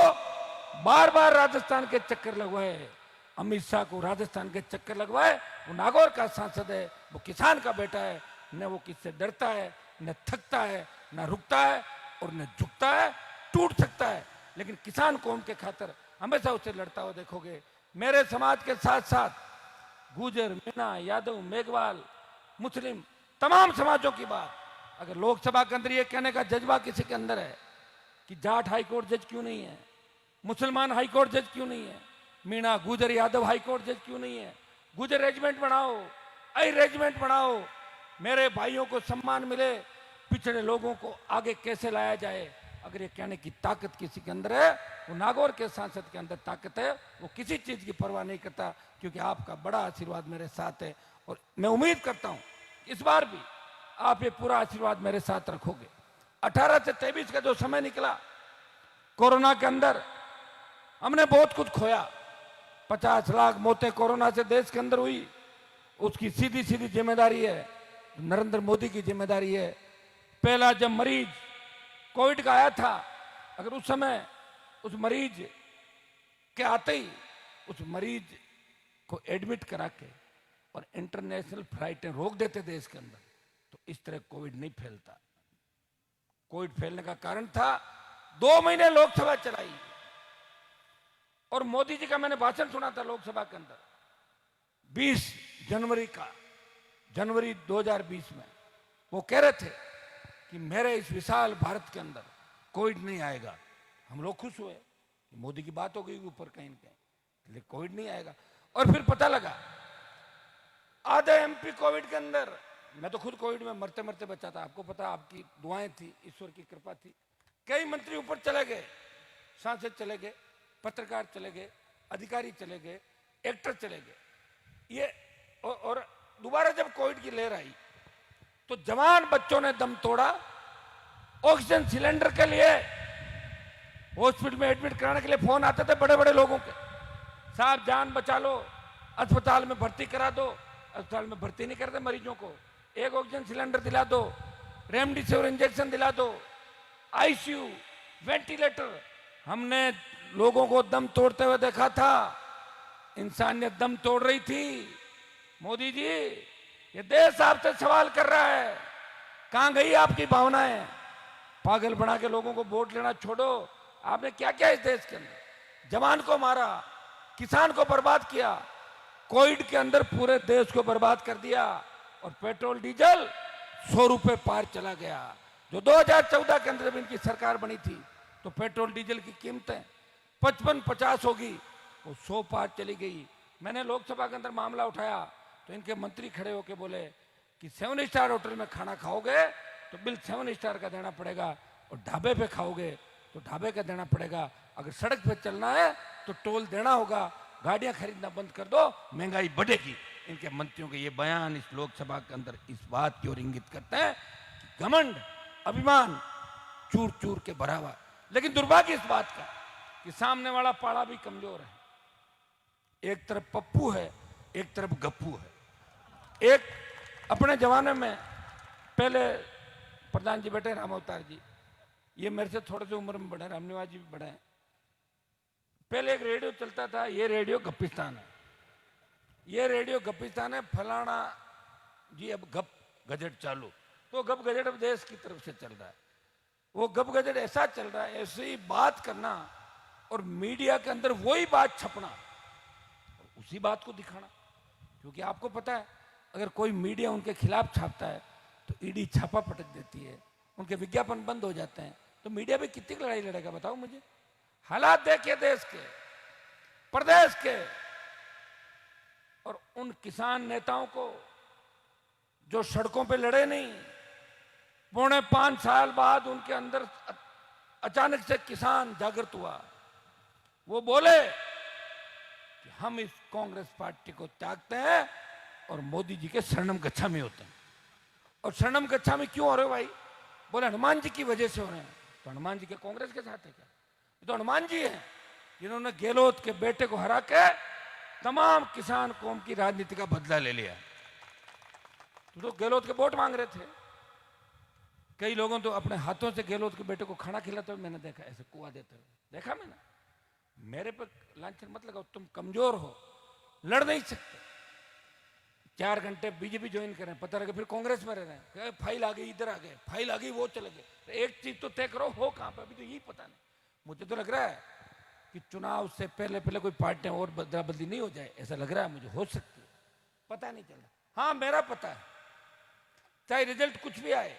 बार बार राजस्थान के चक्कर लगवाए, अमित शाह को राजस्थान के चक्कर लगवाए, वो नागौर का सांसद है, वो किसान का बेटा है। न वो किससे डरता है, न थकता है, न रुकता है और न झुकता है। टूट सकता है लेकिन किसान कौम के खातिर हमेशा उसे लड़ता हुआ देखोगे। मेरे समाज के साथ साथ गुजर, मीणा, यादव, मेघवाल, मुस्लिम, तमाम समाजों की बात अगर लोकसभा के अंदर ये कहने का जज्बा किसी के अंदर है कि जाट हाईकोर्ट जज क्यों नहीं है, मुसलमान हाईकोर्ट जज क्यों नहीं है, मीणा, गुजर, यादव हाईकोर्ट जज क्यों नहीं है, गुजर रेजिमेंट बनाओ, आई रेजिमेंट बनाओ, मेरे भाइयों को सम्मान मिले, पिछड़े लोगों को आगे कैसे लाया जाए, अगर ये कहने की ताकत किसी के अंदर है, वो नागौर के सांसद के अंदर ताकत है। वो किसी चीज की परवाह नहीं करता क्योंकि आपका बड़ा आशीर्वाद मेरे साथ है और मैं उम्मीद करता हूं इस बार भी आप ये पूरा आशीर्वाद मेरे साथ रखोगे। 18 से 23 का जो समय निकला, कोरोना के अंदर हमने बहुत कुछ खोया। 50 लाख मौतें कोरोना से देश के अंदर हुई, उसकी सीधी सीधी जिम्मेदारी है नरेंद्र मोदी की जिम्मेदारी है। पहला जब मरीज कोविड का आया था, अगर उस समय उस मरीज के आते ही उस मरीज को एडमिट करा के और इंटरनेशनल फ्लाइटें रोक देते देश के अंदर, तो इस तरह कोविड नहीं फैलता। कोविड फैलने का कारण था 2 महीने लोकसभा चलाई और मोदी जी का मैंने भाषण सुना था लोकसभा के अंदर 20 जनवरी 2020 में। वो कह रहे थे कि मेरे इस विशाल भारत के अंदर कोविड नहीं आएगा। हम लोग खुश हुए, मोदी की बात हो गई ऊपर कहीं न कहीं, लेकिन कोविड नहीं आएगा। और फिर पता लगा आधे एमपी कोविड के अंदर, मैं तो खुद कोविड में मरते मरते बचा था, आपको पता, आपकी दुआएं थी, ईश्वर की कृपा थी। कई मंत्री ऊपर चले गए, सांसद चले गए, पत्रकार चले गए, अधिकारी चले गए, एक्टर चले गए। ये और दोबारा जब कोविड की लहर आई तो जवान बच्चों ने दम तोड़ा ऑक्सीजन सिलेंडर के लिए। हॉस्पिटल में एडमिट कराने के लिए फोन आते थे बड़े बड़े लोगों के, साहब जान बचा लो, अस्पताल में भर्ती करा दो। अस्पताल में भर्ती नहीं करते मरीजों को, एक ऑक्सीजन सिलेंडर दिला दो, रेमडेसिविर इंजेक्शन दिला दो, आईसीयू, वेंटिलेटर। हमने लोगों को दम तोड़ते हुए देखा था, इंसानियत दम तोड़ रही थी। मोदी जी, ये देश आपसे सवाल कर रहा है, कहां गई आपकी भावनाएं? पागल बना के लोगों को वोट लेना छोड़ो। आपने क्या किया इस देश के अंदर? जवान को मारा, किसान को बर्बाद किया, कोविड के अंदर पूरे देश को बर्बाद कर दिया और पेट्रोल डीजल 100 रुपए पार चला गया। जो 2014 के अंदर जब इनकी सरकार बनी थी तो पेट्रोल डीजल की कीमतें 55-50 होगी, वो 100 पार चली गई। मैंने लोकसभा के अंदर मामला उठाया तो इनके मंत्री खड़े होके बोले कि 7 स्टार होटल में खाना खाओगे तो बिल 7 स्टार का देना पड़ेगा और ढाबे पे खाओगे तो ढाबे का देना पड़ेगा। अगर सड़क पे चलना है तो टोल देना होगा, गाड़ियां खरीदना बंद कर दो, महंगाई बढ़ेगी। इनके मंत्रियों के ये बयान इस लोकसभा के अंदर इस बात की ओर इंगित करते हैं कि घमंड, अभिमान चूर चूर के भरा हुआ। लेकिन दुर्भाग्य इस बात का कि सामने वाला पाड़ा भी कमजोर है। एक तरफ पप्पू है, एक तरफ गप्पू है। एक अपने जमाने में पहले प्रधान जी बैठे, राम अवतार जी, ये मेरे से थोड़े से उम्र में बड़े, रामनिवास जी भी बड़े हैं। पहले एक रेडियो चलता था, ये रेडियो गप्पिस्तान है, ये रेडियो गप्पिस्तान है, फलाना जी अब गप गजट चालू। तो गप गजट अब देश की तरफ से चल रहा है। वो गप गजट ऐसा चल रहा है, ऐसी बात करना और मीडिया के अंदर वही बात छपना, उसी बात को दिखाना। क्योंकि आपको पता है अगर कोई मीडिया उनके खिलाफ छापता है तो ईडी छापा पटक देती है, उनके विज्ञापन बंद हो जाते हैं। तो मीडिया भी कितनी लड़ाई लड़ेगा बताओ मुझे? हालात देखिए देश के, प्रदेश के, और उन किसान नेताओं को जो सड़कों पे लड़े नहीं, 5.25 साल बाद उनके अंदर अचानक से किसान जागृत हुआ। वो बोले कि हम इस कांग्रेस पार्टी को त्यागते हैं और मोदी जी के शरणम गच्छामी होते हैं। और शरणम गच्छामी क्यों हो रहे हो भाई? बोले हनुमान जी की वजह से हो रहे हैं। तो हनुमान जी के कांग्रेस के साथ है क्या? ये तो हनुमान जी हैं जिन्होंने गहलोत के बेटे को हरा के तमाम किसान कौम की राजनीति का बदला ले लिया। तो गहलोत के वोट मांग रहे थे। कई लोगों तो अपने हाथों से गहलोत के बेटे को खाना खिलाते हुए मैंने देखा, ऐसे कुआ देते हुए देखा मैंने। मेरे पर लांछन मत लगाओ, तुम कमजोर हो, लड़ नहीं सकते। 4 घंटे बीजेपी ज्वाइन करें, पता लगे फिर कांग्रेस में रह रहे हैं, फाइल आ गई इधर आ गए, फाइल आ गई वो चले गए। तो एक चीज तो तय करो, हो कहां पे? अभी तो यही पता नहीं। मुझे तो लग रहा है कि चुनाव से पहले पहले कोई पार्टियां और बदला बदली नहीं हो जाए, ऐसा लग रहा है मुझे। हो सकती है, पता नहीं चल रहा। हाँ मेरा पता है, चाहे रिजल्ट कुछ भी आए,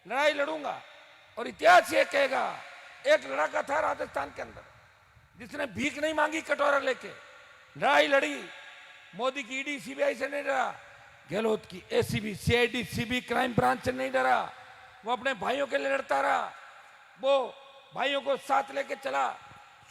लड़ाई लड़ूंगा। और इतिहास ये कहेगा, एक लड़का था राजस्थान के अंदर जिसने भीख नहीं मांगी कटोरा लेके, लड़ाई लड़ी। मोदी की ईडी सीबीआई से नहीं डरा, गहलोत की ACB CID CB crime branch से नहीं डरा। वो अपने भाइयों के लिए लड़ता रहा। वो भाइयों को साथ लेके चला,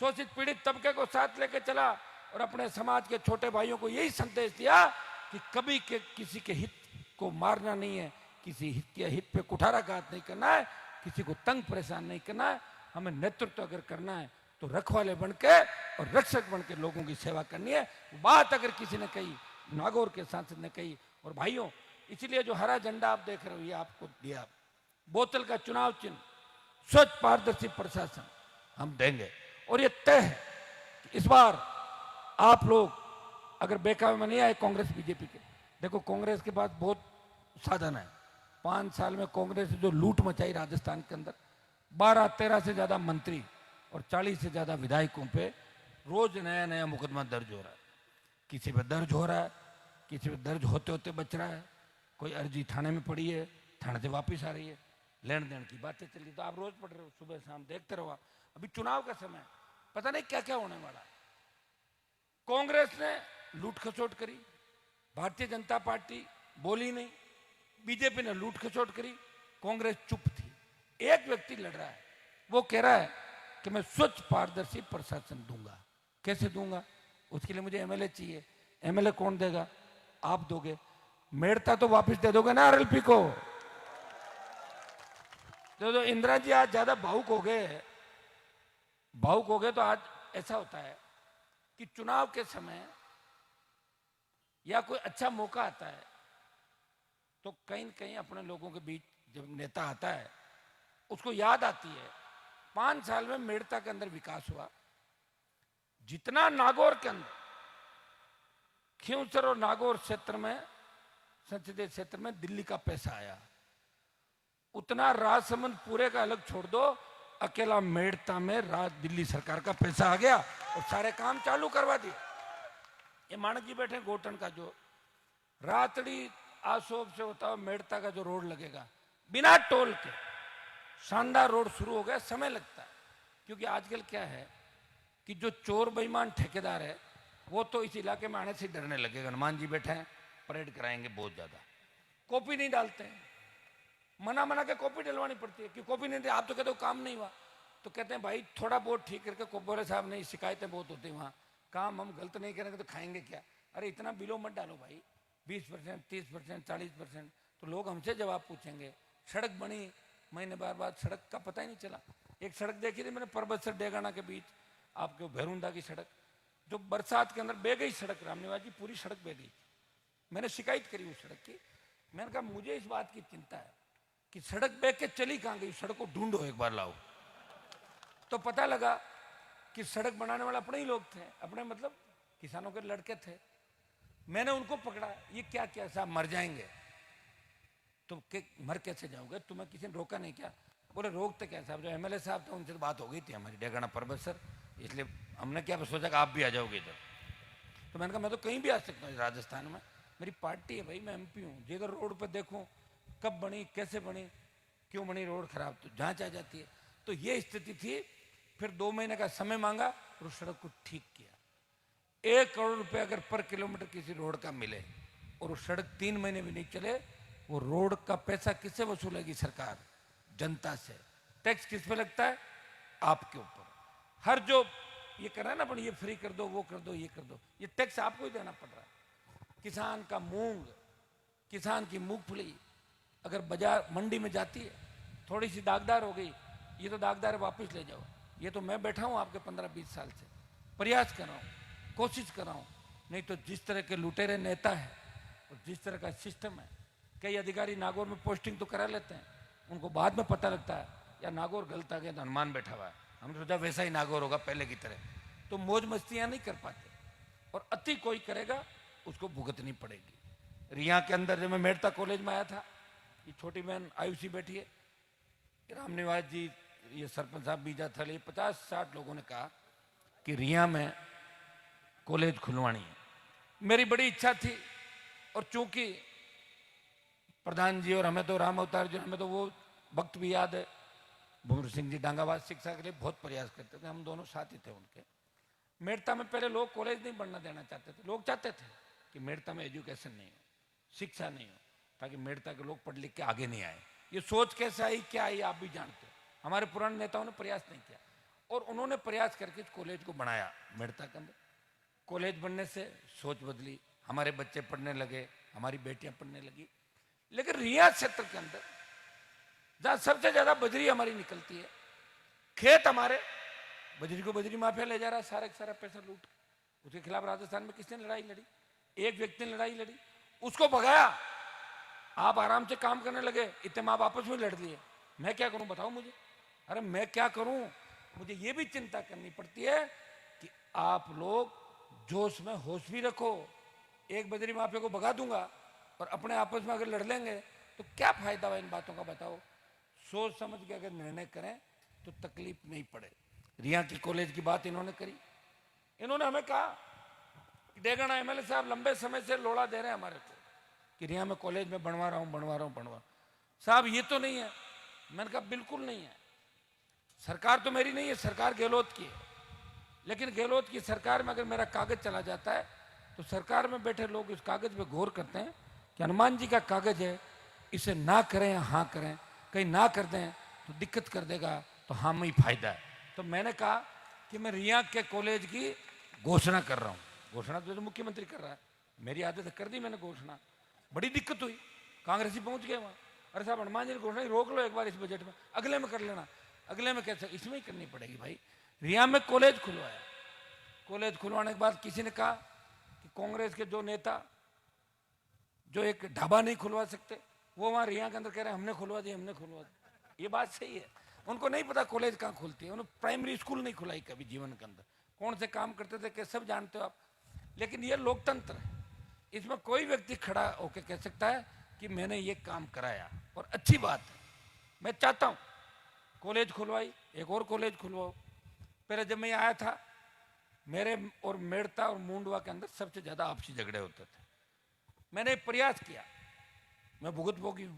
शोषित पीड़ित तबके को साथ लेके चला और अपने समाज के छोटे भाइयों को यही संदेश दिया कि कभी किसी के हित को मारना नहीं है, किसी हित के हित पे कुठाराघात नहीं करना है, किसी को तंग परेशान नहीं करना है। हमें नेतृत्व अगर करना है तो रखवाले बन के और रक्षक बन के लोगों की सेवा करनी है। बात अगर किसी ने कही, नागौर के सांसद ने कही। और भाइयों, इसलिए जो हरा झंडा आप देख रहे हो ये आपको दिया, बोतल का चुनाव चिन्ह, स्वच्छ पारदर्शी प्रशासन हम देंगे। और ये तय है कि इस बार आप लोग अगर बेकाबू में नहीं आए कांग्रेस बीजेपी के, देखो कांग्रेस के पास बहुत साधन है। 5 साल में कांग्रेस ने जो लूट मचाई राजस्थान के अंदर, 12-13 से ज्यादा मंत्री और 40 से ज्यादा विधायकों पे रोज नया नया मुकदमा दर्ज हो रहा है। किसी पे दर्ज हो रहा है, किसी पे दर्ज होते होते बच रहा है, कोई अर्जी थाने में पड़ी है, थाने से वापस आ रही है, लेन देन की बातें चल रही। तो आप रोज पढ़ रहे हो, सुबह शाम देखते रहो। अभी चुनाव का समय, पता नहीं क्या क्या होने वाला। कांग्रेस ने लूट खसोट करी, भारतीय जनता पार्टी बोली नहीं, बीजेपी ने लूट खसोट करी, कांग्रेस चुप थी। एक व्यक्ति लड़ रहा है, वो कह रहा है कि मैं स्वच्छ पारदर्शी प्रशासन दूंगा। कैसे दूंगा? उसके लिए मुझे एमएलए चाहिए। एमएलए कौन देगा? आप दोगे। मेड़ता तो वापस दे दोगे ना आरएलपी को। तो इंदिरा जी आज ज्यादा भावुक हो गए, तो आज ऐसा होता है कि चुनाव के समय या कोई अच्छा मौका आता है तो कहीं न कहीं अपने लोगों के बीच जब नेता आता है उसको याद आती है 5 साल में मेड़ता के अंदर विकास हुआ। जितना नागौर के अंदर, खिंवसर और नागौर क्षेत्र में, संसदीय क्षेत्र में दिल्ली का पैसा आया, उतना राजसमंद पूरे का अलग छोड़ दो, अकेला मेड़ता में दिल्ली सरकार का पैसा आ गया और सारे काम चालू करवा दिए। ये माणक जी बैठे गोटन का जो रातड़ी आसोब से होता हुआ मेड़ता का जो रोड लगेगा, बिना टोल के शानदार रोड शुरू हो गया। समय लगता है क्योंकि आजकल क्या है कि जो चोर बेईमान ठेकेदार है वो तो इस इलाके में आने से डरने लगे। हनुमान जी बैठे हैं, परेड कराएंगे बहुत ज्यादा, कॉपी नहीं डालते हैं, मना के कॉपी डलवानी पड़ती है कि कॉपी नहीं दे। आप तो कहते हो काम नहीं हुआ, तो कहते हैं भाई थोड़ा बहुत ठीक करके, बोले साहब नहीं, शिकायतें बहुत होती हैं वहाँ, काम हम गलत नहीं करेंगे तो खाएंगे क्या? अरे इतना बिलो मत डालो भाई, 20%, 30%, 40%, तो लोग हमसे जवाब पूछेंगे। सड़क बनी महीने बाद सड़क का पता ही नहीं चला। एक सड़क देखी थी मैंने परबत से डेगाना के बीच, आपके भैरुंदा की सड़क, जो बरसात के अंदर बह गई सड़क, रामनिवास जी पूरी सड़क बह गई। मैंने शिकायत करी उस सड़क की। मैंने कहा मुझे इस बात की चिंता है कि सड़क बह के चली कहाँ गई, सड़क को ढूंढो एक बार, लाओ। तो पता लगा कि सड़क बनाने वाले अपने ही लोग थे, अपने मतलब किसानों के लड़के थे। मैंने उनको पकड़ा, ये क्या क्या साहब मर जाएंगे। तो मर कैसे जाओगे, तुम्हें किसी ने रोका नहीं क्या? बोले रोकते क्या साहब, जो एमएलए साहब थे उनसे तो बात हो गई थी हमारी, डेगाना पर्वत सर, इसलिए हमने क्या सोचा कि आप भी आ जाओगे इधर। तो मैंने कहा मैं तो कहीं भी आ सकता हूँ राजस्थान में, मेरी पार्टी है भाई, मैं एमपी हूँ। जी अगर रोड पर देखूँ कब बनी, कैसे बनी, क्यों बनी रोड खराब, तो जांच आ जाती है। तो ये स्थिति थी। फिर 2 महीने का समय मांगा और उस सड़क को ठीक किया। 1 करोड़ रुपए अगर पर किलोमीटर किसी रोड का मिले और वो सड़क 3 महीने भी नहीं चले, वो रोड का पैसा किससे वसूलेगी सरकार? जनता से। टैक्स किस पे लगता है? आपके ऊपर। हर जो ये कर रहा है ना, अपन ये फ्री कर दो, वो कर दो, ये कर दो, ये टैक्स आपको ही देना पड़ रहा है। किसान का मूंग, किसान की मूंगफली अगर बाजार मंडी में जाती है, थोड़ी सी दागदार हो गई, ये तो दागदार वापस ले जाओ। ये तो मैं बैठा हूं आपके 15-20 साल से प्रयास कर रहा हूं, कोशिश कर रहा हूं। नहीं तो जिस तरह के लुटेरे नेता है और जिस तरह का सिस्टम है, कई अधिकारी नागौर में पोस्टिंग तो करा लेते हैं, उनको बाद में पता लगता है या नागौर गलत आ गया तो हनुमान बैठा हुआ है, हमने सोचा वैसा ही नागौर होगा पहले की तरह। तो मौज मस्तियां नहीं कर पाते, और अति कोई करेगा उसको भुगतनी पड़ेगी। रिया के अंदर जब मैं मेड़ता कॉलेज में आया था, ये छोटी बहन आयुषी बैठी है, रामनिवास जी, ये सरपंच साहब बीजा थल, 50-60 लोगों ने कहा कि रिया में कॉलेज खुलवानी है। मेरी बड़ी इच्छा थी, और चूंकि प्रधान जी और हमें तो राम अवतार जी, हमें तो वो वक्त भी याद है, भूमर सिंह जी डांगाबाद शिक्षा के लिए बहुत प्रयास करते थे, हम दोनों साथी थे उनके। मेड़ता में पहले लोग कॉलेज नहीं बनना देना चाहते थे, लोग चाहते थे कि मेड़ता में एजुकेशन नहीं हो, शिक्षा नहीं हो, ताकि मेड़ता के लोग पढ़ लिख के आगे नहीं आए। ये सोच कैसे आई, क्या आई, आप भी जानते हो। हमारे पुराने नेताओं ने प्रयास नहीं किया, और उन्होंने प्रयास करके इस कॉलेज को बनाया मेड़ता के अंदर। कॉलेज बनने से सोच बदली, हमारे बच्चे पढ़ने लगे, हमारी बेटियां पढ़ने लगी। लेकिन रिया क्षेत्र के अंदर जहां सबसे ज्यादा बजरी हमारी निकलती है, खेत हमारे, बजरी को बजरी माफिया ले जा रहा है, सारा पैसा लूट। उसके खिलाफ राजस्थान में किसने लड़ाई लड़ी? एक व्यक्ति ने लड़ाई लड़ी, उसको भगाया। आप आराम से काम करने लगे, इतने माँ आपस में लड़ लिए। मैं क्या करूं बताओ मुझे? अरे मैं क्या करूं? मुझे ये भी चिंता करनी पड़ती है कि आप लोग जोश में होश भी रखो। एक बजरी माफिया को भगा दूंगा और अपने आपस में अगर लड़ लेंगे तो क्या फायदा हुआ इन बातों का, बताओ। सोच समझ के अगर निर्णय करें तो तकलीफ नहीं पड़े। रिया की कॉलेज की बात इन्होंने करी, इन्होंने हमें कहा कि डेगना एमएलए साहब लंबे समय से लोड़ा दे रहे हैं हमारे को कि रिया में कॉलेज में बनवा रहा हूं साहब, ये तो नहीं है। मैंने कहा बिल्कुल नहीं है, सरकार तो मेरी नहीं है, सरकार गहलोत की है। लेकिन गहलोत की सरकार में अगर मेरा कागज चला जाता है तो सरकार में बैठे लोग इस कागज पे गौर करते हैं कि हनुमान जी का कागज है, इसे ना करें या हाँ करें, कहीं ना कर दें तो दिक्कत कर देगा, तो हाँ में ही फायदा है। तो मैंने कहा कि मैं रिया के कॉलेज की घोषणा कर रहा हूँ। घोषणा तो मुख्यमंत्री कर रहा है, मेरी आदत कर दी मैंने घोषणा। बड़ी दिक्कत हुई, कांग्रेसी पहुंच गए वहां। अरे साहब हनुमान जी ने घोषणा रोक लो एक बार इस बजट में, अगले में कर लेना। अगले में कैसे? इसमें ही करनी पड़ेगी भाई। रिया में कॉलेज खुलवाया, कॉलेज खुलवाने के बाद किसी ने कहा कि कांग्रेस के जो नेता जो एक ढाबा नहीं खुलवा सकते, वो वहां रिया के अंदर कह रहे हैं हमने खुलवा दिया, हमने खुलवा दिया। ये बात सही है, उनको नहीं पता कॉलेज कहाँ खुलती है। उन्होंने प्राइमरी स्कूल नहीं खुलाई कभी जीवन के अंदर, कौन से काम करते थे सब जानते हो आप। लेकिन ये लोकतंत्र है, इसमें कोई व्यक्ति खड़ा होकर कह सकता है कि मैंने ये काम कराया, और अच्छी बात है। मैं चाहता हूं कॉलेज खुलवाई, एक और कॉलेज खुलवाओ। पहले जब मैं आया था, मेरे और मेड़ता और मुंडवा के अंदर सबसे ज्यादा आपसी झगड़े होते थे। मैंने प्रयास किया, मैं भुगत भोगी हूं,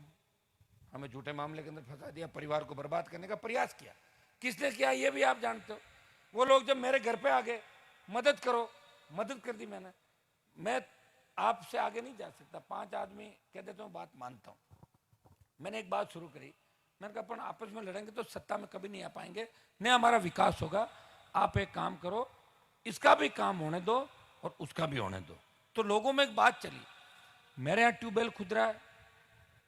हमें झूठे मामले के अंदर फंसा दिया, परिवार को बर्बाद करने का प्रयास किया। किसने किया ये भी आप जानते हो। वो लोग जब मेरे घर पे आ गए, मदद करो, मदद कर दी मैंने। मैं आपसे आगे नहीं जा सकता, 5 आदमी कह देते हैं बात मानता हूं। मैंने एक बात शुरू करी, मैंने कहा अपन आपस में लड़ेंगे तो सत्ता में कभी नहीं आ पाएंगे, न हमारा विकास होगा। आप एक काम करो, इसका भी काम होने दो और उसका भी होने दो। तो लोगों में एक बात चली, मेरे यहाँ ट्यूबवेल खुद रहा है,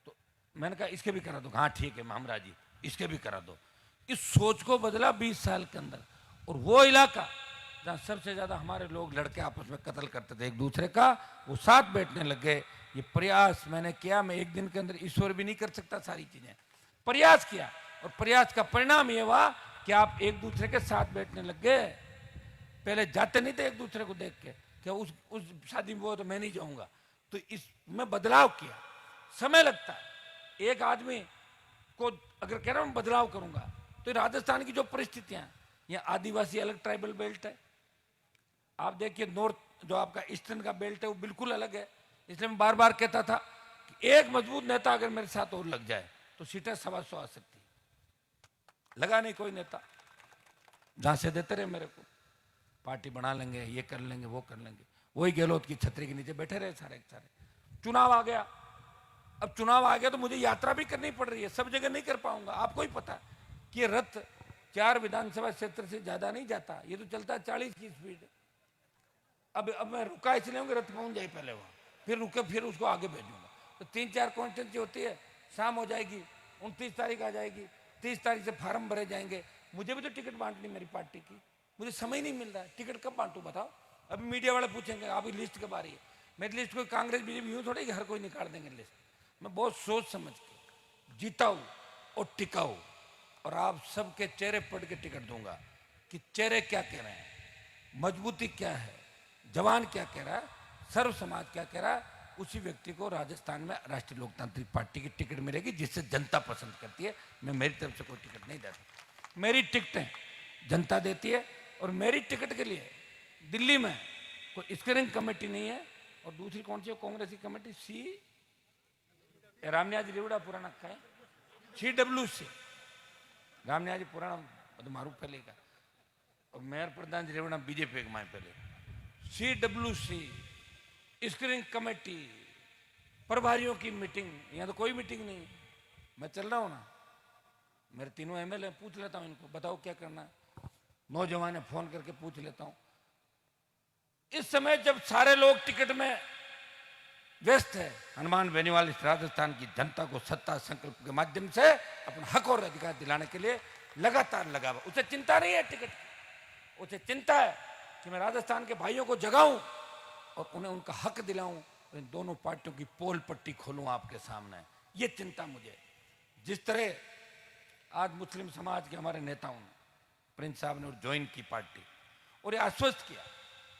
तो मैंने कहा इसके भी करा दो। हाँ ठीक है मामरा जी, इसके भी करा दो। इस सोच को बदला 20 साल के अंदर। और वो इलाका जहाँ सबसे ज्यादा हमारे लोग लड़के आपस में कत्ल करते थे एक दूसरे का, वो साथ बैठने लग गए। ये प्रयास मैंने किया, मैं एक दिन के अंदर ईश्वर भी नहीं कर सकता सारी चीजें। प्रयास किया, और प्रयास का परिणाम ये हुआ कि आप एक दूसरे के साथ बैठने लग गए। पहले जाते नहीं थे एक दूसरे को देख के कि उस शादी में वो तो मैं नहीं जाऊंगा। तो इसमें बदलाव किया, समय लगता है। एक आदमी को अगर कह रहा हूं बदलाव करूंगा, तो राजस्थान की जो परिस्थितियां, यहाँ आदिवासी अलग ट्राइबल बेल्ट है, आप देखिए नॉर्थ जो आपका ईस्टर्न का बेल्ट है वो बिल्कुल अलग है। इसलिए मैं बार बार कहता था कि एक मजबूत नेता अगर मेरे साथ और लग जाए तो सीटें 125 आ सकती। लगा नहीं कोई नेता, जहां से देते रहे मेरे को, पार्टी बना लेंगे, ये कर लेंगे, वो कर लेंगे। वही गहलोत की छतरी के नीचे बैठे रहे सारे सारे। चुनाव आ गया, अब चुनाव आ गया तो मुझे यात्रा भी करनी पड़ रही है, सब जगह नहीं कर पाऊंगा। आपको ही पता है कि ये रथ 4 विधानसभा क्षेत्र से ज्यादा नहीं जाता, ये तो चलता 40 की स्पीड। अब मैं रुका इसलिए हूँ कि रथ पहुंच जाए पहले वहां, फिर रुके, फिर उसको आगे भेजूंगा। तो 3-4 कॉन्स्टिट्यूंसी होती है, शाम हो जाएगी, 29 तारीख आ जाएगी, 30 तारीख से फार्म भरे जाएंगे। मुझे भी तो टिकट बांटनी मेरी पार्टी की, मुझे समय नहीं मिल रहा है, टिकट कब बांटू बताओ। अभी मीडिया वाले पूछेंगे आपकी लिस्ट कब आ रही है, मेरी लिस्ट कोई कांग्रेस बीजेपी यूं थोड़ी कि हर कोई निकाल देंगे लिस्ट। मैं बहुत सोच समझ के जीताऊ और टिकाऊ, और आप सबके चेहरे पढ़ के टिकट दूंगा कि चेहरे क्या कह रहे हैं, मजबूती क्या है, जवान क्या कह रहा है, सर्व समाज क्या कह रहा है, उसी व्यक्ति को राजस्थान में राष्ट्रीय लोकतांत्रिक पार्टी की टिकट मिलेगी, जिससे जनता पसंद करती है। मैं मेरी तरफ से कोई टिकट नहीं देता, मेरी टिकटें जनता देती है। और मेरी टिकट के लिए दिल्ली में कोई स्क्रीनिंग कमेटी नहीं है। और दूसरी कौन सी है कांग्रेस की कमेटी, रामनिया जी रेवड़ा पुराना का है, CWC रामनिया जी पुराना तो मारू पहले का, और मेयर प्रधान जी रेवड़ा बीजेपी के माए पहले, CWC स्क्रीनिंग कमेटी, प्रभारियों की मीटिंग, यहाँ तो कोई मीटिंग नहीं। मैं चल रहा हूँ ना, मेरे तीनों MLA पूछ लेता हूँ इनको, बताओ क्या करना है, नौजवान है, फोन करके पूछ लेता हूँ। इस समय जब सारे लोग टिकट में व्यस्त है, हनुमान बेनीवाल इस राजस्थान की जनता को सत्ता संकल्प के माध्यम से अपना हक और अधिकार दिलाने के लिए लगातार लगा हुआ। उसे चिंता नहीं है टिकट की, उसे चिंता है कि मैं राजस्थान के भाइयों को जगाऊं और उन्हें उनका हक दिलाऊं, और इन दोनों पार्टियों की पोल पट्टी खोलूं आपके सामने। ये चिंता मुझे, जिस तरह आज मुस्लिम समाज के हमारे नेताओं ने, प्रिंस साहब ने और ज्वाइन की पार्टी, और ये आश्वस्त किया।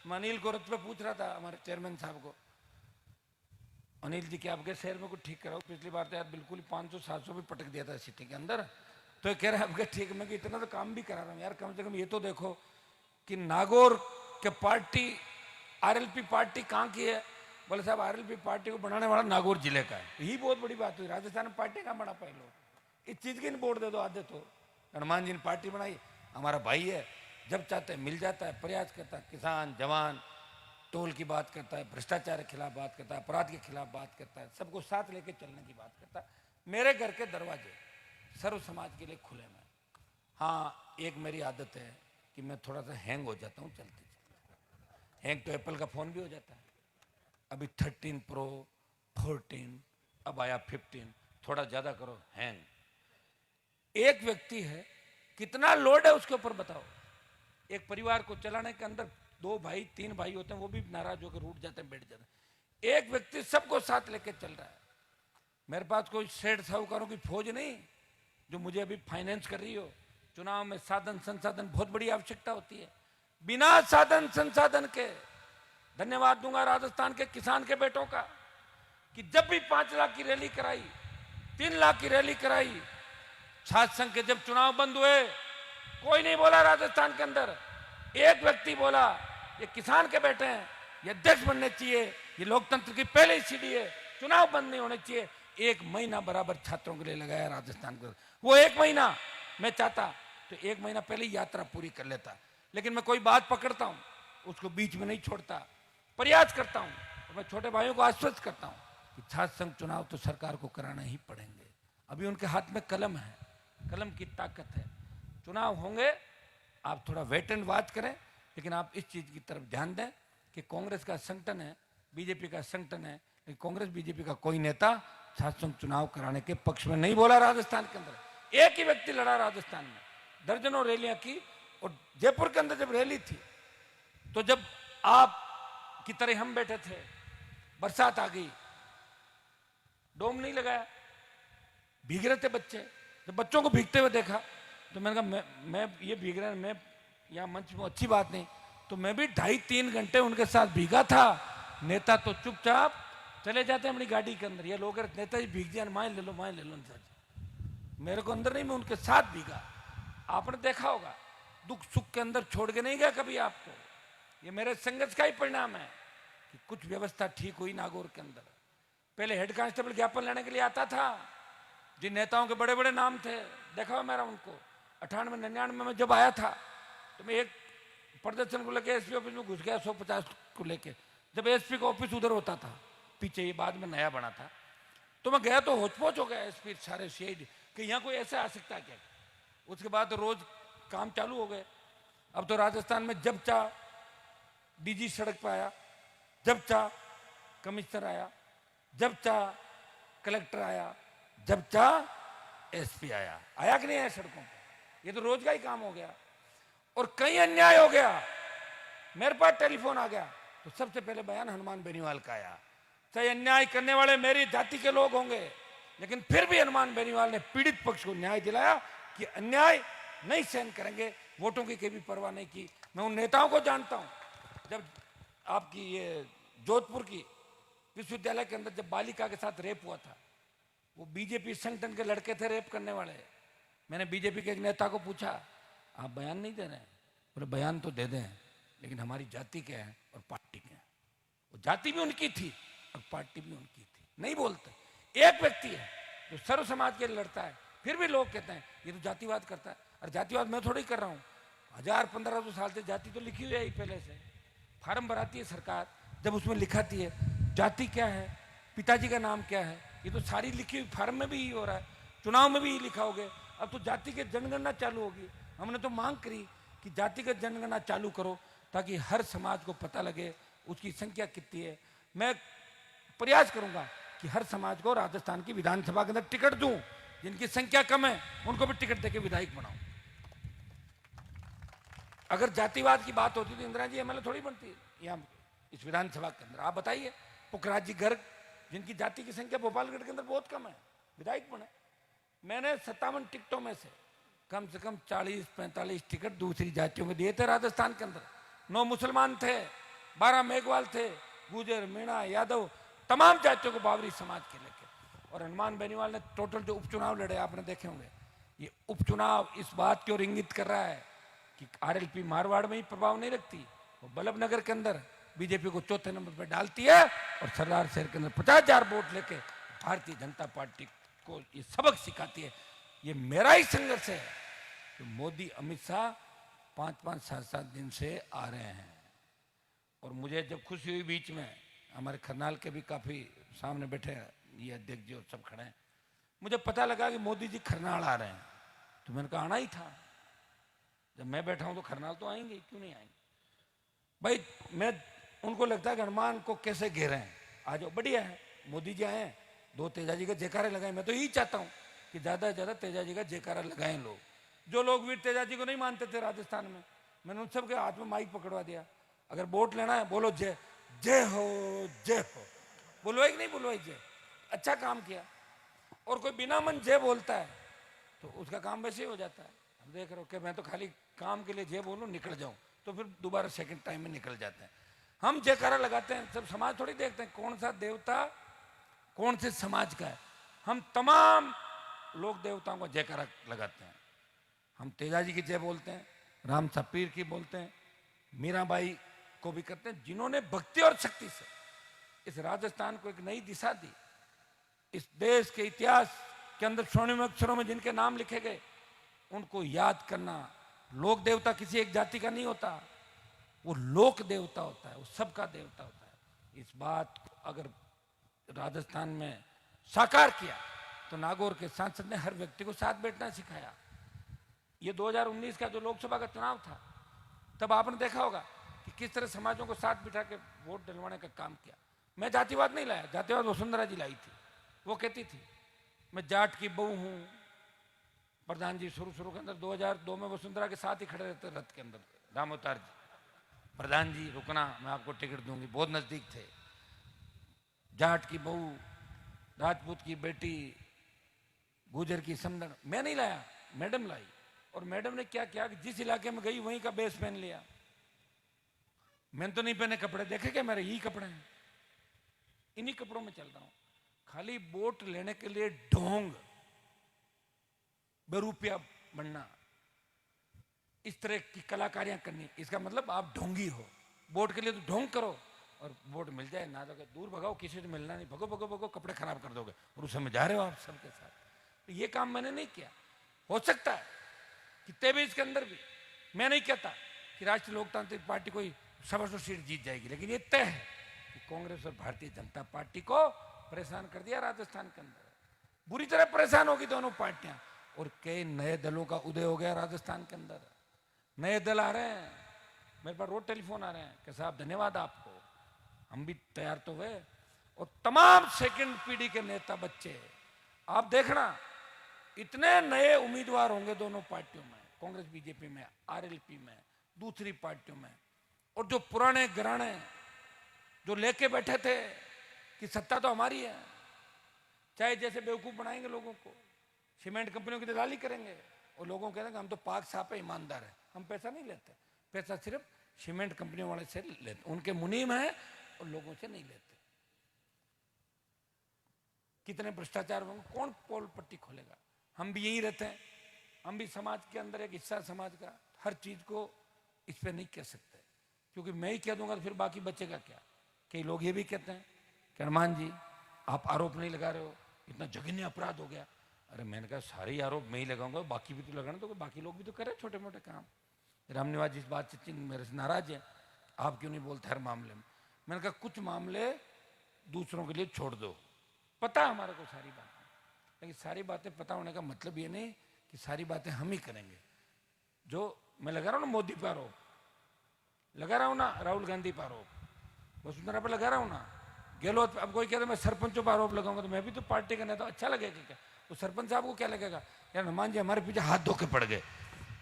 मैं अनिल को रथ पे पूछ रहा था, हमारे चेयरमैन साहब को, अनिल जी क्या आपके शहर में कुछ ठीक कराओ, पिछली बार तो यार बिल्कुल ही 500-700 भी पटक दिया था सिटी के अंदर। तो ये कह रहा है आपके ठीक है, मैं कि इतना तो काम भी करा रहा हूँ यार, कम से कम ये तो देखो कि नागौर के पार्टी RLP पार्टी कहाँ की है। बोले साहब RLP पार्टी को बनाने वाला नागौर जिले का है। यही बहुत बड़ी बात हुई, राजस्थान में पार्टी कहाँ बना पाए लोग, इस चीज की वोट दे दो आधे। तो हनुमान जी ने पार्टी बनाई, हमारा भाई है, जब चाहते मिल जाता है, प्रयास करता है, किसान जवान टोल की बात करता है, भ्रष्टाचार के खिलाफ बात करता है, अपराध के खिलाफ बात करता है, सबको साथ लेके चलने की बात करता है। मेरे घर के दरवाजे सर्व समाज के लिए खुले में। हाँ, एक मेरी आदत है कि मैं थोड़ा सा हैंग हो जाता हूँ चलते चलते। हैंग तो एप्पल का फोन भी हो जाता है, अभी 13 Pro 14, अब आया 15, थोड़ा ज्यादा करो हैंग। एक व्यक्ति है, कितना लोड है उसके ऊपर बताओ। एक परिवार को चलाने के अंदर 2 भाई 3 भाई होते हैं, वो भी नाराज होकर रूठ जाते हैं, बैठ जाते हैं। एक व्यक्ति सबको साथ लेके चल रहा है। मेरे पास कोई सेठ साहूकारों की फौज नहीं जो मुझे अभी फाइनेंस कर रही हो। चुनाव में साधन संसाधन बहुत बड़ी आवश्यकता होती है। बिना साधन संसाधन के धन्यवाद दूंगा राजस्थान के किसान के बेटों का कि जब भी 5 लाख की रैली कराई, 3 लाख की रैली कराई, छात्र संघ के जब चुनाव बंद हुए, कोई नहीं बोला राजस्थान के अंदर। एक व्यक्ति बोला ये किसान के बेटे हैं, ये अध्यक्ष बनने चाहिए, ये लोकतंत्र की पहली सीढ़ी है, चुनाव बंद नहीं होने चाहिए। 1 महीना बराबर छात्रों के लिए लगाया राजस्थान को। वो 1 महीना मैं चाहता तो 1 महीना पहले ही यात्रा पूरी कर लेता, लेकिन मैं कोई बात पकड़ता हूं उसको बीच में नहीं छोड़ता, प्रयास करता हूं। और मैं छोटे भाइयों को आश्वस्त करता हूं कि छात्र संघ चुनाव तो सरकार को कराना ही पड़ेंगे। अभी उनके हाथ में कलम है, कलम की ताकत है। चुनाव होंगे, आप थोड़ा वेट एंड वॉच करें, लेकिन आप इस चीज की तरफ ध्यान दें कि कांग्रेस का संगठन है, बीजेपी का संगठन है, लेकिन कांग्रेस बीजेपी का कोई नेता छात्र संघ चुनाव कराने के पक्ष में नहीं बोला। राजस्थान के अंदर एक ही व्यक्ति लड़ा, राजस्थान में दर्जनों रैलियां की। और जयपुर के अंदर जब रैली थी तो जब आप की तरह हम बैठे थे, बरसात आ गई, डोम नहीं लगाया, भीग रहे थे बच्चे। जब बच्चों को भीगते हुए देखा तो मैंने कहा मैं ये भीग रहे हैं, मैं यहाँ मंच में अच्छी बात नहीं, तो मैं भी 2.5-3 घंटे उनके साथ भीगा था। नेता तो चुपचाप चले जाते हैं अपनी गाड़ी के अंदर, ये लोग नेताजी भीग दिया, माइन ले लो माइन ले लो। मेरे को अंदर नहीं, मैं उनके साथ भीगा। आपने देखा होगा, दुख सुख के अंदर छोड़ के नहीं गया कभी आपको। ये मेरे संघर्ष का ही परिणाम है कि कुछ व्यवस्था ठीक हुई नागौर के अंदर। पहले हेड कांस्टेबल ज्ञापन लेने के लिए आता था, जिन नेताओं के बड़े बड़े नाम थे, देखा हुआ मेरा उनको। 98-99 में जब आया था तो मैं एक प्रदर्शन को लेके एसपी ऑफिस में घुस गया, 150 को लेके। जब एसपी का ऑफिस उधर होता था पीछे, ये बाद में नया बना था, तो मैं गया तो होचपोच हो गया एसपी सारे सीआईडी कि यहाँ कोई ऐसे आ सकता है क्या। उसके बाद रोज काम चालू हो गए। अब तो राजस्थान में जब चाह डीजी सड़क पर आया, जब चाह कमिश्नर आया, जब चाह कलेक्टर आया, जब चाह एसपी आया। आया कि नहीं आया सड़कों पर? ये तो रोज का ही काम हो गया। और कहीं अन्याय हो गया, मेरे पास टेलीफोन आ गया तो सबसे पहले बयान हनुमान बेनीवाल का आया। चाहे अन्याय करने वाले मेरी जाति के लोग होंगे, लेकिन फिर भी हनुमान बेनीवाल ने पीड़ित पक्ष को न्याय दिलाया कि अन्याय नहीं सहन करेंगे। वोटों की कभी परवाह नहीं की। मैं उन नेताओं को जानता हूं। जब आपकी ये जोधपुर की विश्वविद्यालय के अंदर जब बालिका के साथ रेप हुआ था, वो बीजेपी संगठन के लड़के थे रेप करने वाले। मैंने बीजेपी के एक नेता को पूछा, आप बयान नहीं दे रहे हैं? बोले बयान तो दे दें, लेकिन हमारी जाति क्या है और पार्टी क्या है। वो जाति भी उनकी थी और पार्टी भी उनकी थी, नहीं बोलते। एक व्यक्ति है जो सर्व समाज के लिए लड़ता है, फिर भी लोग कहते हैं ये तो जातिवाद करता है। और जातिवाद मैं थोड़ी कर रहा हूँ, 1000-1500 साल से जाति तो लिखी हुई है ही पहले से। फार्म भराती है सरकार, जब उसमें लिखाती है जाति क्या है, पिताजी का नाम क्या है, ये तो सारी लिखी हुई फार्म में भी ही हो रहा है, चुनाव में भी ही लिखा होगे। अब तो जाति के जनगणना चालू होगी। हमने तो मांग करी कि जातिगत जनगणना चालू करो ताकि हर समाज को पता लगे उसकी संख्या कितनी है। मैं प्रयास करूंगा कि हर समाज को राजस्थान की विधानसभा के अंदर टिकट दूं, जिनकी संख्या कम है उनको भी टिकट देके विधायक बनाऊं। अगर जातिवाद की बात होती तो इंदिरा जी एमएलए थोड़ी बनती यहाँ इस विधानसभा के अंदर। आप बताइए, पुखराज जी गर्ग, जिनकी जाति की संख्या भोपालगढ़ के अंदर बहुत कम है, विधायक बने। मैंने 57 टिकटों में से कम 40-45 टिकट दूसरी जातियों में दिए थे राजस्थान के अंदर। 9 मुसलमान थे, 12 मेघवाल थे, गुजर, मीणा, यादव, तमाम जातियों को बावरी समाज के लेके। और हनुमान बेनीवाल ने टोटल जो उपचुनाव लड़े आपने देखे होंगे, ये उपचुनाव इस बात की ओर इंगित कर रहा है कि आरएलपी मारवाड़ में ही प्रभाव नहीं रखती, वो बल्लभनगर के अंदर बीजेपी को चौथे नंबर पर डालती है और सरदार शहर के अंदर 50,000 वोट लेके भारतीय जनता पार्टी को ये सबक सिखाती है। ये मेरा ही संघर्ष है कि मोदी अमित शाह 5-5, 7-7 दिन से आ रहे हैं। और मुझे जब खुशी हुई, बीच में हमारे खरनाल के भी काफी सामने बैठे हैं, ये अध्यक्ष जी और सब खड़े हैं, मुझे पता लगा कि मोदी जी खरनाल आ रहे हैं। तो मैंने कहा आना ही था, जब मैं बैठा हूं तो खरनाल तो आएंगे, क्यों नहीं आएंगे भाई। मैं उनको लगता है कि हनुमान को कैसे घेरे हैं, आ जाओ, बढ़िया है। मोदी जी आए, 2 तेजाजी का जयकारे लगाए। मैं तो यही चाहता हूं कि ज्यादा से ज्यादा तेजाजी का जयकारा लगाएं लोग। जो लोग वीर तेजाजी को नहीं मानते थे राजस्थान में, मैंने उन सबके हाथ में माइक पकड़वा दिया। अगर वोट लेना है बोलो जय, जय हो, जय हो, बोलो कि नहीं बोलो जय। अच्छा काम किया। और कोई बिना मन जय बोलता है तो उसका काम वैसे ही हो जाता है। हम देख रहे हो कि मैं तो खाली काम के लिए जय बोलूं, निकल जाऊं, तो फिर दोबारा सेकंड टाइम में निकल जाते हैं। हम जयकारा लगाते हैं, सब समाज थोड़ी देखते हैं कौन सा देवता कौन से समाज का है। हम तमाम लोग देवताओं को जयकारा लगाते हैं। हम तेजाजी की जय बोलते हैं, राम सपीर की बोलते हैं, मीराबाई को भी करते हैं, जिन्होंने भक्ति और शक्ति से इस राजस्थान को एक नई दिशा दी। इस देश के इतिहास के अंदर स्वर्णिम अक्षरों में जिनके नाम लिखे गए, उनको याद करना। लोक देवता किसी एक जाति का नहीं होता, वो लोक देवता होता है, वो सबका देवता होता है। इस बात को अगर राजस्थान में साकार किया तो नागौर के सांसद ने हर व्यक्ति को साथ बैठना सिखाया। ये 2019 का जो लोकसभा का चुनाव था, तब आपने देखा होगा कि किस तरह समाजों को साथ बिठा के वोट दिलवाने का काम किया। मैं जातिवाद नहीं लाया, जातिवाद वसुंधरा जी लाई थी। वो कहती थी मैं जाट की बहू हूं। प्रधान जी शुरू के अंदर 2002 में वसुंधरा के साथ ही खड़े रहते रथ के अंदर, रामोतार जी, प्रधान जी रुकना, मैं आपको टिकट दूंगी, बहुत नजदीक थे। जाट की बहू, राजपूत की बेटी, गुजर की समदन, मैं नहीं लाया, मैडम लाई। और मैडम ने क्या किया कि जिस इलाके में गई वहीं का बेस पहन लिया। मैंने तो नहीं पहने कपड़े, देखे क्या मेरे यही कपड़े हैं, इन्हीं कपड़ों में चल रहा हूं। खाली वोट लेने के लिए ढोंग, बेरुपया बनना, इस तरह की कलाकारियां करनी, इसका मतलब आप ढोंगी हो। वोट के लिए तो ढोंग करो और वोट मिल जाए ना, तो दूर भगाओ, किसी से मिलना नहीं, भगो भगो भगो, कपड़े खराब कर दोगे और उस समय जा रहे हो आप सबके साथ। तो ये काम मैंने नहीं किया। हो सकता है कि तेईस के अंदर भी, मैं नहीं कहता कि राष्ट्रीय लोकतांत्रिक पार्टी कोई 100 सीट जीत जाएगी, लेकिन ये तय है कि कांग्रेस और भारतीय जनता पार्टी को परेशान कर दिया राजस्थान के अंदर, बुरी तरह परेशान होगी दोनों पार्टियां, और कई नए दलों का उदय हो गया राजस्थान के अंदर। नए दल आ रहे हैं, मेरे पास रोज टेलीफोन आ रहे हैं कि साहब धन्यवाद आपको, हम भी तैयार तो हुए। और तमाम सेकंड पीढ़ी के नेता बच्चे, आप देखना इतने नए उम्मीदवार होंगे दोनों पार्टियों में, कांग्रेस बीजेपी में, आरएलपी में, दूसरी पार्टियों में। और जो पुराने घराने जो लेके बैठे थे कि सत्ता तो हमारी है, चाहे जैसे बेवकूफ बनाएंगे लोगों को, सीमेंट कंपनियों की दलाली करेंगे और लोगों को कहेंगे हम तो पाक साफ है, ईमानदार है, हम पैसा नहीं लेते, पैसा सिर्फ सीमेंट कंपनियों वाले से लेते, उनके मुनीम है और लोगों से नहीं लेते। कितने भ्रष्टाचार होंगे, कौन पोल पट्टी खोलेगा? हम भी यही रहते हैं, हम भी समाज के अंदर एक हिस्सा समाज का, हर चीज को इस पे नहीं कह सकते, क्योंकि मैं ही कह दूंगा तो फिर बाकी बचेगा क्या? कई लोग ये भी कहते हैं कि हनुमान जी आप आरोप नहीं लगा रहे हो, इतना जघन्य अपराध हो गया। अरे मैंने कहा सारे आरोप मैं ही लगाऊंगा, बाकी भी तो लगाना, तो बाकी लोग भी तो करें छोटे मोटे काम। रामनिवास जी इस बात से मेरे से नाराज है, आप क्यों नहीं बोलते हर मामले में? मैंने कहा कुछ मामले दूसरों के लिए छोड़ दो, पता हमारे को सारी बातें, लेकिन सारी बातें पता होने का मतलब ये नहीं कि सारी बातें हम ही करेंगे। जो मैं लगा रहा हूँ ना मोदी पर आरोप, लगा रहा हूँ ना राहुल गांधी पर आरोप, वसुंधरा पर लगा रहा हूँ ना, गहलोत। अब कोई कहता मैं सरपंचों पर आरोप लगाऊंगा, तो मैं भी तो पार्टी का नेता, अच्छा लगेगा क्या? तो सरपंच साहब को क्या लगेगा, यार हनुमान जी हमारे पीछे हाथ धो के पड़ गए।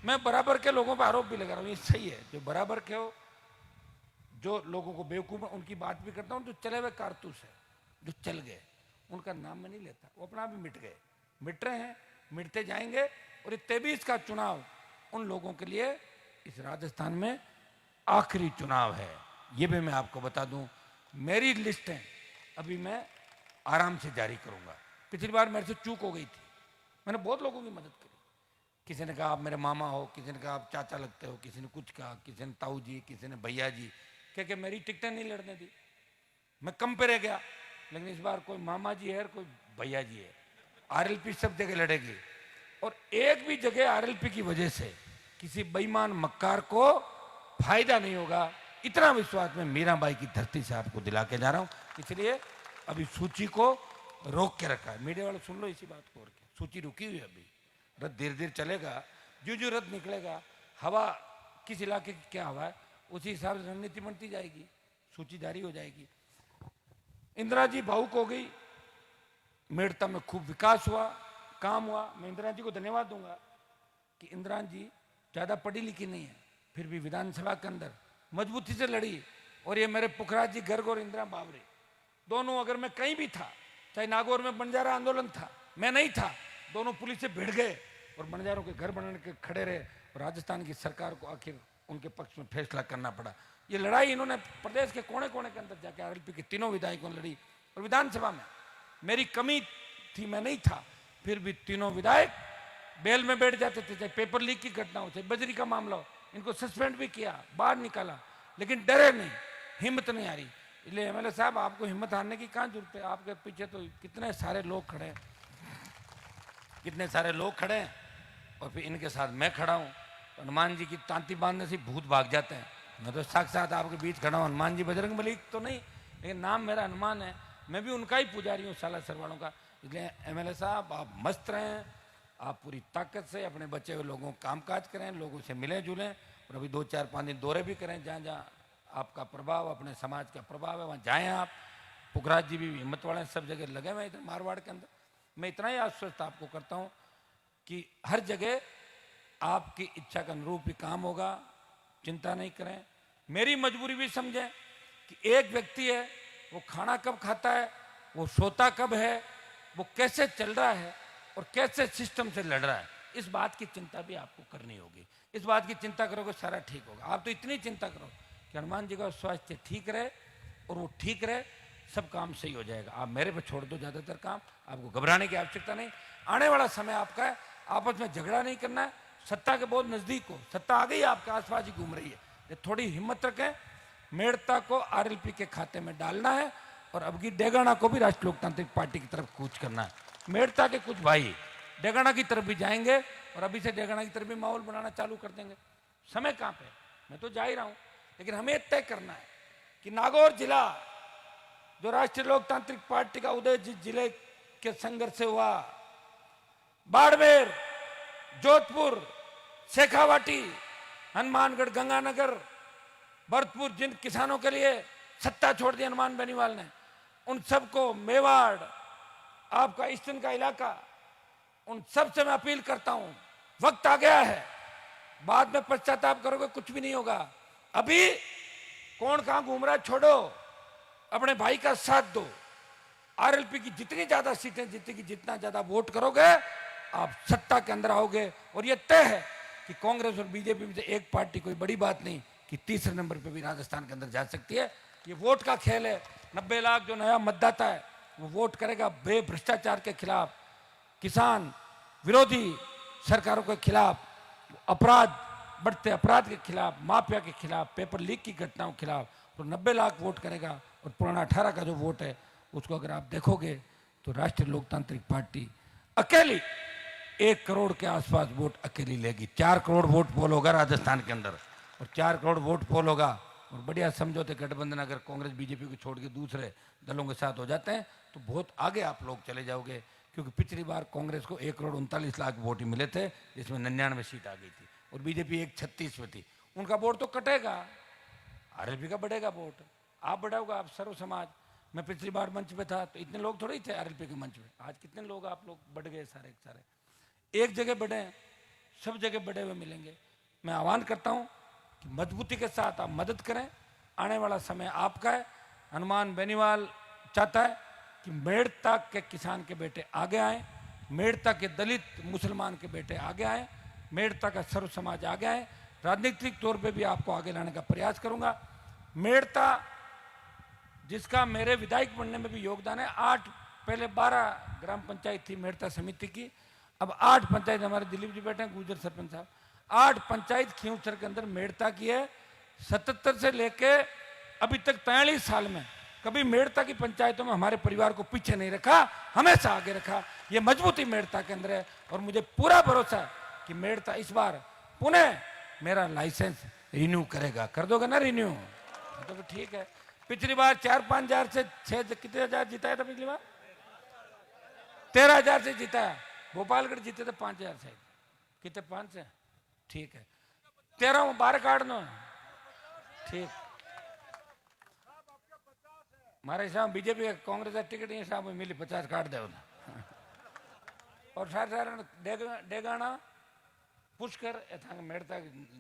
मैं बराबर के लोगों पर आरोप भी लगा रहा हूँ, ये सही है। जो बराबर के हो, जो लोगों को बेवकूफ, उनकी बात भी करता हूँ। जो चले हुए कारतूस है, जो चल गए, उनका नाम मैं नहीं लेता, वो अपना भी मिट गए, मिट रहे हैं, मिटते जाएंगे। और ये 23 का चुनाव उन लोगों के लिए इस राजस्थान में आखिरी चुनाव है, ये भी मैं आपको बता दूं। मेरी लिस्ट है, अभी मैं आराम से जारी करूंगा। पिछली बार मेरे से चूक हो गई थी, मैंने बहुत लोगों की मदद करी। किसी ने कहा आप मेरे मामा हो, किसी ने कहा आप चाचा लगते हो, किसी ने कुछ कहा, किसी ने ताऊ जी, किसी ने भैया जी, क्या मेरी टिकटें नहीं लड़ने दी, मैं कम पे रह गया। लेकिन इस बार कोई मामा जी है और कोई भैया जी है, आरएलपी सब जगह लड़ेगी। और एक भी जगह आरएलपी की वजह से किसी बेईमान मक्कार को फायदा नहीं होगा, इतना विश्वास में मीराबाई की धरती से आपको दिला के जा रहा हूं। इसलिए अभी सूची को रोक के रखा है, मीडिया वाले सुन लो इसी बात को। और क्या, सूची रुकी हुई है, अभी रथ धीरे धीरे चलेगा, जो जो रथ निकलेगा, हवा किस इलाके की क्या हवा है, उसी हिसाब से रणनीति बनती जाएगी, सूची जारी हो जाएगी। इंदिरा जी भावुक हो गई, मेड़ता में खूब विकास हुआ, काम हुआ। मैं इंदिरा जी को धन्यवाद दूंगा कि इंदिरा जी ज्यादा पढ़ी लिखी नहीं है, फिर भी विधानसभा के अंदर मजबूती से लड़ी। और ये मेरे पुखराज जी गर्ग और इंदिरा बावरी दोनों, अगर मैं कहीं भी था, चाहे नागौर में बंजारा आंदोलन था, मैं नहीं था, दोनों पुलिस से भिड़ गए और बंजारों के घर बनाने के खड़े रहे। और राजस्थान की सरकार को आखिर उनके पक्ष में फैसला करना पड़ा। ये लड़ाई इन्होंने प्रदेश के कोने कोने के अंदर जाके आरएलपी के तीनों विधायकों ने लड़ी। और विधानसभा में मेरी कमी थी, मैं नहीं था, फिर भी तीनों विधायक बेल में बैठ जाते थे, चाहे पेपर लीक की घटना हो, चाहे बजरी का मामला हो। इनको सस्पेंड भी किया, बाहर निकाला, लेकिन डरे नहीं, हिम्मत नहीं आ रही। इसलिए एमएलए साहब आपको हिम्मत हारने की कहाँ जरूरत है, आपके पीछे तो कितने सारे लोग खड़े हैं, कितने सारे लोग खड़े हैं, और फिर इनके साथ मैं खड़ा हूँ। हनुमान जी की तांती बांधने से भूत भाग जाते हैं। मैं तो साक्षात आपके बीच खड़ा हूँ, हनुमान जी बजरंग बली तो नहीं, लेकिन नाम मेरा हनुमान है, मैं भी उनका ही पुजारी हूँ, साला सरवाणों का। इसलिए एमएलए साहब आप मस्त रहें, आप पूरी ताकत से अपने बचे हुए लोगों का कामकाज करें, लोगों से मिलें जुलें, और अभी 2-4-5 दिन दौरे भी करें, जहाँ जहाँ आपका प्रभाव, अपने समाज का प्रभाव है, वहाँ जाएँ आप। पुखराज जी भी हिम्मत वाले सब जगह लगे हुए इधर मारवाड़ के अंदर। मैं इतना ही आश्वस्त आपको करता हूँ कि हर जगह आपकी इच्छा के अनुरूप ही काम होगा, चिंता नहीं करें। मेरी मजबूरी भी समझें कि एक व्यक्ति है, वो खाना कब खाता है, वो सोता कब है, वो कैसे चल रहा है और कैसे सिस्टम से लड़ रहा है, इस बात की चिंता भी आपको करनी होगी। इस बात की चिंता करोगे सारा ठीक होगा। आप तो इतनी चिंता करो कि हनुमान जी का स्वास्थ्य ठीक रहे, और वो ठीक रहे, सब काम सही हो जाएगा। आप मेरे पे छोड़ दो ज़्यादातर काम, आपको घबराने की आवश्यकता नहीं। आने वाला समय आपका है, आपस में झगड़ा नहीं करना है। सत्ता के बहुत नजदीक हो, सत्ता आ गई, आपके आसपास ही घूम रही है, थोड़ी हिम्मत रखें। मेड़ता को आरएलपी के खाते में डालना है, और अब की डेगाना को भी राष्ट्रीय लोकतांत्रिक पार्टी की तरफ कूच करना है। मेड़ता के कुछ भाई डेगाना की तरफ भी जाएंगे, और अभी से डेगाना की तरफ भी माहौल बनाना चालू कर देंगे। समय कहाँ पे, मैं तो जा ही रहा हूँ, लेकिन हमें तय करना है कि नागौर जिला जो राष्ट्रीय लोकतांत्रिक पार्टी का उदय जिले के संघर्ष से हुआ, बाड़मेर, जोधपुर, शेखावाटी, हनुमानगढ़, गंगानगर, भरतपुर, जिन किसानों के लिए सत्ता छोड़ दी हनुमान बेनीवाल ने, उन सबको, मेवाड़, आपका ईस्टर्न का इलाका, उन सब से मैं अपील करता हूं, वक्त आ गया है। बाद में पश्चाताप करोगे कुछ भी नहीं होगा। अभी कौन कहां घूम रहा है छोड़ो, अपने भाई का साथ दो। आरएलपी की जितनी ज्यादा सीटें जीतेगी, जितना ज्यादा वोट करोगे, आप सत्ता के अंदर आओगे। और ये तय है कि कांग्रेस और बीजेपी में से एक पार्टी, कोई बड़ी बात नहीं कि तीसरे नंबर पे भी राजस्थान के अंदर जा सकती है। ये वोट का खेल है। 90 लाख जो नया मतदाता है वो वोट करेगा भ्रष्टाचार के खिलाफ, किसान विरोधी सरकारों के खिलाफ, अपराध, बढ़ते अपराध के खिलाफ, माफिया के खिलाफ, पेपर लीक की घटनाओं के खिलाफ। तो 90 लाख वोट करेगा। और पुराना 18 का जो वोट है उसको अगर आप देखोगे तो राष्ट्रीय लोकतांत्रिक पार्टी अकेली 1 करोड़ के आसपास वोट अकेली लेगी। 4 करोड़ वोट पोल होगा राजस्थान के अंदर, और 4 करोड़ वोट पोल होगा। और बढ़िया समझौते गठबंधन अगर कांग्रेस बीजेपी को छोड़ के दूसरे दलों के साथ हो जाते हैं तो बहुत आगे आप लोग चले जाओगे। क्योंकि पिछली बार कांग्रेस को 1 करोड़ 39 लाख वोट ही मिले थे, जिसमें 99 सीट आ गई थी, और बीजेपी 136 में थी। उनका वोट तो कटेगा, आरएलपी का बढ़ेगा वोट। आप बढ़ाओगे, आप सर्व समाज। मैं पिछली बार मंच पे था तो इतने लोग थोड़े ही थे आरएलपी के मंच पे। आज कितने लोग आप लोग बढ़ गए, सारे के सारे एक जगह बढ़े, सब जगह बढ़े हुए मिलेंगे। मैं आह्वान करता हूं कि मजबूती के साथ आप मदद करें। आने वाला समय आपका है। हनुमान बेनीवाल चाहता है कि मेड़ता के किसान के बेटे आगे आए, मेड़ता के दलित मुसलमान के बेटे आगे आए, मेड़ता का सर्व समाज आगे आए। राजनीतिक तौर पे भी आपको आगे लाने का प्रयास करूंगा। मेड़ता, जिसका मेरे विधायक बनने में भी योगदान है, 8 पहले 12 ग्राम पंचायत थी मेड़ता समिति की, अब 8 पंचायत हमारे दिलीप जी बैठे हैं, गुजर सरपंच साहब, 8 पंचायत खींवसर के अंदर मेड़ता की है। 77 से लेके अभी तक 43 साल में कभी मेड़ता की पंचायतों में हमारे परिवार को पीछे नहीं रखा, हमेशा आगे रखा। ये मजबूती मेड़ता के अंदर है। और मुझे पूरा भरोसा है कि मेड़ता इस बार पुनः मेरा लाइसेंस रिन्यू करेगा। कर दोगे ना रिन्यू? तो ठीक है। पिछली बार 4-5 हजार से 6 कितने हजार जिताया था? पिछली बार 13 हजार से जिताया। भोपालगढ़ जीते थे 5 हजार से, कितने 5 से? ठीक है, 13 12 काट दो, ठीक। हमारे हिसाब बीजेपी का कांग्रेस का टिकट हिसाब में मिली 50 काट दे। और साधारण डेगाना पुष्कर मेड़ता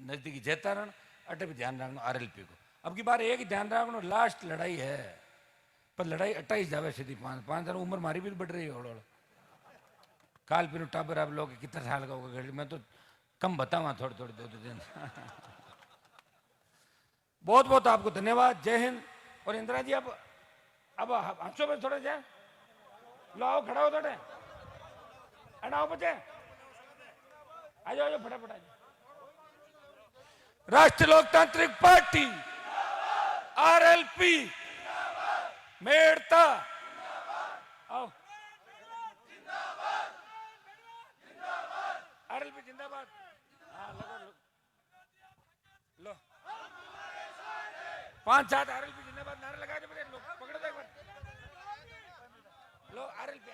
नजदीकी जैतारण अटे भी ध्यान रखना आरएलपी को। अब की बार एक ध्यान रखना, लास्ट लड़ाई है, पर लड़ाई 28 जावे सीधी 5 साल उम्र मारी भी बढ़ रही है। ओढ़ काल पीरू टाबर आप लोग कितने साल का होगा? मैं तो कम बताऊंगा, थोड़ी थोड़ी 2 दिन। बहुत बहुत आपको धन्यवाद। जय हिंद। और इंदिरा जी अब हंसो पे थोड़े जाए, लो आओ, खड़ा हो थोड़े, आओ बच्चे, आ जाओ फटाफट आ जाओ। राष्ट्रीय लोकतांत्रिक पार्टी आरएलपी मेड़ता, आओ। आरएलपी जिंदाबाद। हाँ लो 5-7 आरएलपी जिंदाबाद नारे लगा दो। लोग पकड़ो एक बार, लो आरएलपी।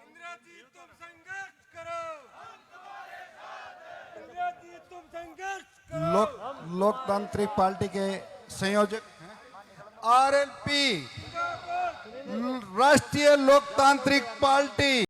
इंदिरा जी तुम संघर्ष करो, इंदिरा जी तुम संघर्ष करो। लोकतांत्रिक पार्टी के संयोजक आरएलपी, राष्ट्रीय लोकतांत्रिक पार्टी।